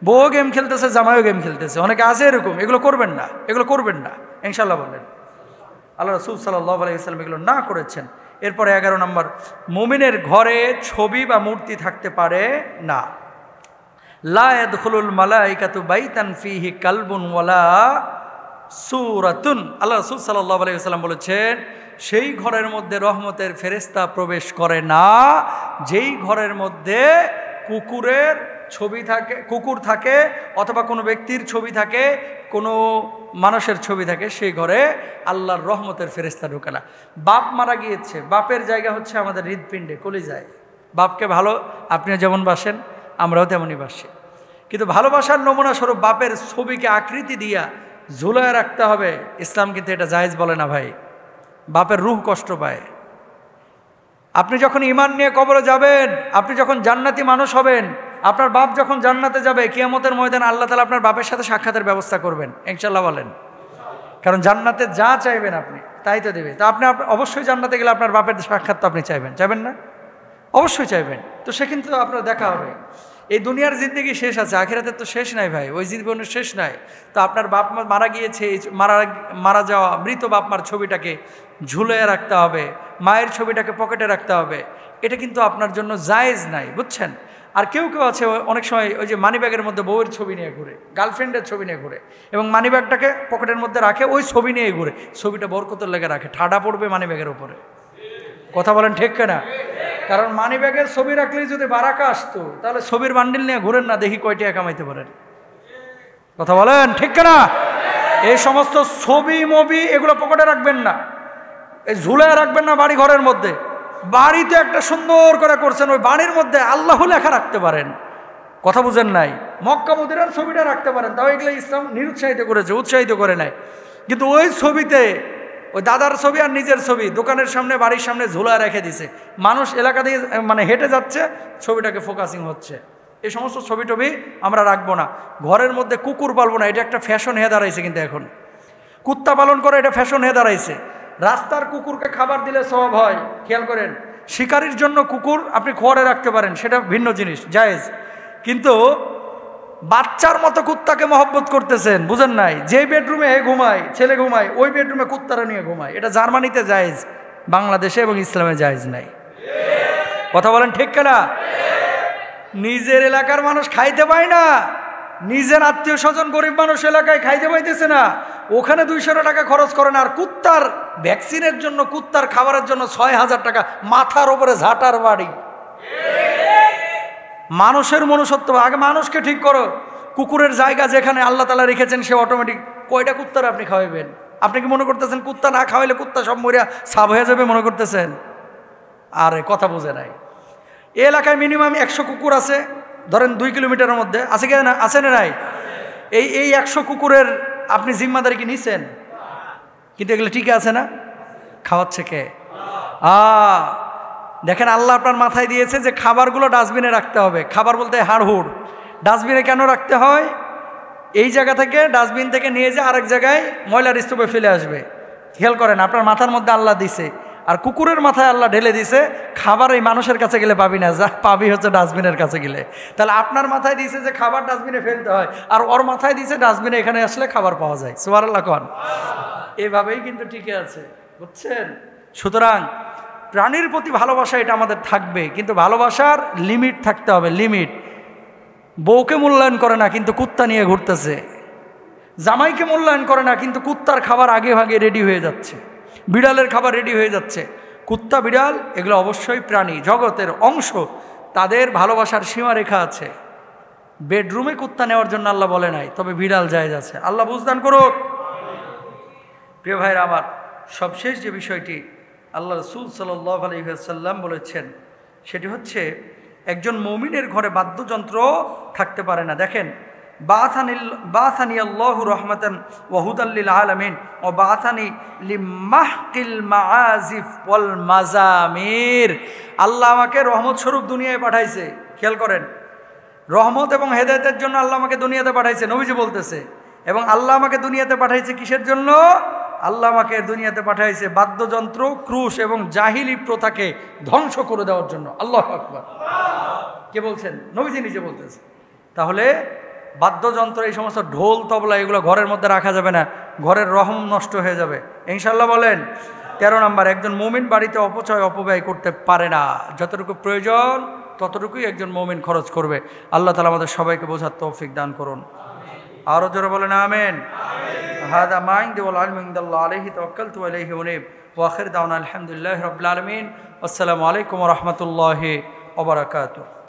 বউ গেম খেলতেছে, জামাইও গেম খেলতেছে, অনেকে আছে এরকম। এগুলো করবেন না, এগুলো করবেন না ইনশাল্লাহ বলেন। আল্লাহ রাসূল সাল্লাল্লাহু আলাইহি ওয়াসাল্লাম এগুলো না করেছেন। এরপরে 11 নম্বর, মুমিনের ঘরে ছবি বা মূর্তি থাকতে পারে না। লা ইয়াদখুলুল মালাইকাতু বাইতান ফিহি কালবুন ওয়ালা সূরাতুন, আল্লাহ রাসূল সাল্লাল্লাহু আলাইহি ওয়াসাল্লাম বলেছেন, সেই ঘরের মধ্যে রহমতের ফেরেশতা প্রবেশ করে না যেই ঘরের মধ্যে কুকুরের ছবি থাকে, কুকুর থাকে, অথবা কোনো ব্যক্তির ছবি থাকে, কোনো মানুষের ছবি থাকে, সেই ঘরে আল্লাহর রহমতের ফেরেশতা ঢোকে না। বাপ মারা গিয়েছে, বাপের জায়গা হচ্ছে আমাদের হৃদপিণ্ডে, কলিজায়। বাপকে ভালো আপনিও যেমন বাসেন, আমরাও তেমনই বাসি, কিন্তু ভালোবাসার নমুনা স্বরূপ বাপের ছবিকে আকৃতি দিয়া ঝুলায় রাখতে হবে, ইসলাম কিন্তু এটা জায়েজ বলে না ভাই। বাপের রূহ কষ্ট পায়। আপনি যখন ঈমান নিয়ে কবরে যাবেন, আপনি যখন জান্নাতি মানুষ হবেন, আপনার বাপ যখন জান্নাতে যাবে, কিয়ামতের ময়দানে আল্লাহ তাআলা আপনার বাপের সাথে সাক্ষাতের ব্যবস্থা করবেন, ইনশাআল্লাহ বলেন। কারণ জান্নাতে যা চাইবেন আপনি তাই তো দেবে। তো আপনি অবশ্যই জান্নাতে গেলে আপনার বাপের সাক্ষাৎ তো আপনি চাইবেন না? অবশ্যই চাইবেন। তো সে কিন্তু আপনার দেখা হবে। এই দুনিয়ার জিন্দগি শেষ আছে, আখিরাতের তো শেষ নাই ভাই, ওই জীবনের শেষ নাই। তো আপনার বাপ মা মারা গিয়েছে, এই মারা যাওয়া মৃত বাপ মার ছবিটাকে ঝুলিয়ে রাখতে হবে, মায়ের ছবিটাকে পকেটে রাখতে হবে, এটা কিন্তু আপনার জন্য জায়েজ নাই, বুঝছেন? আর কেউ কেউ আছে অনেক সময় ওই যে মানিব্যাগের মধ্যে বউয়ের ছবি নিয়ে ঘুরে, গার্লফ্রেন্ডের ছবি নিয়ে ঘুরে, এবং মানিব্যাগটাকে পকেটের মধ্যে রাখে, ওই ছবি নিয়ে ঘুরে, ছবিটা বরকতের লেগে রাখে, ঠাডা পড়বে মানিব্যাগের উপরে। কথা বলেন ঠিক কিনা? কারণ মানিব্যাগের ছবি রাখলেই যদি বারাকা আসতো, তাহলে ছবির বান্ডিল নিয়ে ঘুরেন না, দেখি কয় টাকা কামাইতে পারেন। কথা বলেন ঠিক কিনা? এই সমস্ত ছবি মবি এগুলো পকেটে রাখবেন না, এই ঝুলায় রাখবেন না বাড়ি ঘরের মধ্যে। বাড়িতে একটা সুন্দর করে করছেন, ওই বাড়ির মধ্যে আল্লাহ লেখা রাখতে পারেন। কথা বুঝেন নাই? মক্কা মদিনার ছবিটা রাখতে পারেন, তাও এগুলো ইসলাম নিরুৎসাহিত করেছে, উৎসাহিত করে নাই। কিন্তু ওই ছবিতে ওই দাদার ছবি আর নিজের ছবি দোকানের সামনে, বাড়ির সামনে ঝুলায় রেখে দিছে, মানুষ এলাকা দিয়ে মানে হেঁটে যাচ্ছে, ছবিটাকে ফোকাসিং হচ্ছে। এই সমস্ত ছবি টবি আমরা রাখবো না। ঘরের মধ্যে কুকুর পালবো না, এটা একটা ফ্যাশন হয়ে দাঁড়াইছে। কিন্তু এখন কুত্তা পালন করে, এটা ফ্যাশন হয়ে দাঁড়াইছে। রাস্তার কুকুরকে খাবার দিলে সওয়াব হয়, খেয়াল করেন। শিকারির জন্য কুকুর আপনি ঘরে রাখতে পারেন, সেটা ভিন্ন জিনিস, জায়েজ। কিন্তু বাচ্চার মতো কুত্তাকে মহব্বত করতেছেন, বুঝেন নাই? যে বেডরুমে ঘুমায়, ছেলে ঘুমায়, ওই বেডরুমে কুত্তারা নিয়ে ঘুমায়। এটা জার্মানিতে জায়েজ, বাংলাদেশে এবং ইসলামে জায়েজ নাই। কথা বলেন ঠিক কিনা? নিজের এলাকার মানুষ খাইতে পায় না, নিজের আত্মীয় স্বজন গরিব মানুষ এলাকায় খাইতে পাইতেছে না, ওখানে 200 টাকা খরচ করেন। আর কুত্তার ভ্যাকসিনের জন্য, কুত্তার খাবারের জন্য 6000 টাকা, মাথার উপরে ঝাঁটার বাড়ি। মানুষের মনুষ্যত্ব, আগে মানুষকে ঠিক করো। কুকুরের জায়গা যেখানে আল্লাহ তাআলা রেখেছেন, সে অটোমেটিক কয়টা কুত্তার আপনি খাওয়াবেন? আপনি কি মনে করতেছেন কুত্তা না খাওয়াইলে কুত্তা সব মরিয়া সাব হয়ে যাবে মনে করতেছেন? আরে কথা বোঝে নাই। এই এলাকায় মিনিমাম 100 কুকুর আছে, ধরেন 2 কিলোমিটারের মধ্যে আছে কি না? আছে না নাই? এই 100 কুকুরের আপনি জিম্মাদারি কি নিছেন? কিন্তু এগুলো ঠিক আছে না? খাওয়াচ্ছে কে? দেখেন, আল্লাহ আপনার মাথায় দিয়েছে যে খাবারগুলো ডাস্টবিনে রাখতে হবে। খাবার বলতে হাড়হুড়। ডাস্টবিনে কেন রাখতে হয়? এই জায়গা থেকে, ডাস্টবিন থেকে নিয়ে যে আরেক জায়গায় ময়লার স্তূপে ফেলে আসবে। খেয়াল করেন, আপনার মাথার মধ্যে আল্লাহ দিছে, আর কুকুরের মাথায় আল্লাহ ঢেলে দিছে খাবার এই মানুষের কাছে গেলে পাবি না, যা পাবি হচ্ছে ডাস্টবিনের কাছে গেলে। তাহলে আপনার মাথায় দিছে যে খাবার ডাস্টবিনে ফেলতে হয়, আর ওর মাথায় দিছে ডাস্টবিনে এখানে আসলে খাবার পাওয়া যায়। সুবহানাল্লাহ কোন? এভাবেই কিন্তু ঠিকই আছে, বুঝছেন? সুতরাং প্রাণীর প্রতি ভালোবাসা এটা আমাদের থাকবে, কিন্তু ভালোবাসার লিমিট থাকতে হবে, লিমিট। বউকে মূল্যায়ন করে না, কিন্তু কুত্তা নিয়ে ঘুরতেছে। জামাইকে মূল্যায়ন করে না, কিন্তু কুত্তার খাবার আগে ভাগে রেডি হয়ে যাচ্ছে, বিড়ালের খাবার রেডি হয়ে যাচ্ছে। কুত্তা বিড়াল এগুলো অবশ্যই প্রাণী, জগতের অংশ, তাদের ভালোবাসার সীমারেখা আছে। বেডরুমে কুত্তা নেওয়ার জন্য আল্লাহ বলে নাই, তবে বিড়াল জায়েজ আছে। আল্লাহ বুঝদান করুক। প্রিয় ভাইরা আমার, সবশেষ যে বিষয়টি আল্লাহ রাসূল সাল্লাল্লাহু আলাইহি ওয়াসাল্লাম বলেছেন, সেটি হচ্ছে একজন মুমিনের ঘরে বাদ্যযন্ত্র থাকতে পারে না। দেখেন, বাআসানি আল্লাহু রাহমাতান ওয়া হুদাল লিল আলামিন ওয়া বাআসানি লিমাহকিল মাআজিফ ওয়াল মাজামির। আল্লাহ আমাকে রহমত স্বরূপ দুনিয়ায় পাঠাইছে। খেয়াল করেন, রহমত এবং হেদায়েতের জন্য আল্লাহ আমাকে দুনিয়াতে পাঠাইছে, নবীজি বলতেছে। এবং আল্লাহ আমাকে দুনিয়াতে পাঠাইছে কিসের জন্য? আল্লাহ আমাকে দুনিয়াতে পাঠাইছে বাদ্যযন্ত্র, ক্রুশ এবং জাহিলি প্রথাকে ধ্বংস করে দেওয়ার জন্য। আল্লাহু আকবার। কে বলছেন? নবীজি নিজে বলতেছে। তাহলে বাদ্যযন্ত্র, এই সমস্ত ঢোল তবলা, এগুলো ঘরের মধ্যে রাখা যাবে না, ঘরের রহম নষ্ট হয়ে যাবে। ইনশাআল্লাহ বলেন। 13 নম্বর, একজন মুমিন বাড়িতে অপচয় অপব্যয় করতে পারে না। যতটুকু প্রয়োজন ততটুকুই একজন মুমিন খরচ করবে। আল্লাহ তাআলা আমাদের সবাইকে বোঝার তৌফিক দান করুন। আরো জোরে বলেন আমিন। হাদা মা ইনদি ওয়াল ইলমু ইনদাল্লাহ আলাইহি তাওয়াক্কালতু ওয়া ইলাইহি উনীব ওয়া আখির দাওয়ানা আলহামদুলিল্লাহি রাব্বিল আলামিন। আসসালামু আলাইকুম ওয়া রাহমাতুল্লাহি ওয়া বারাকাতুহু।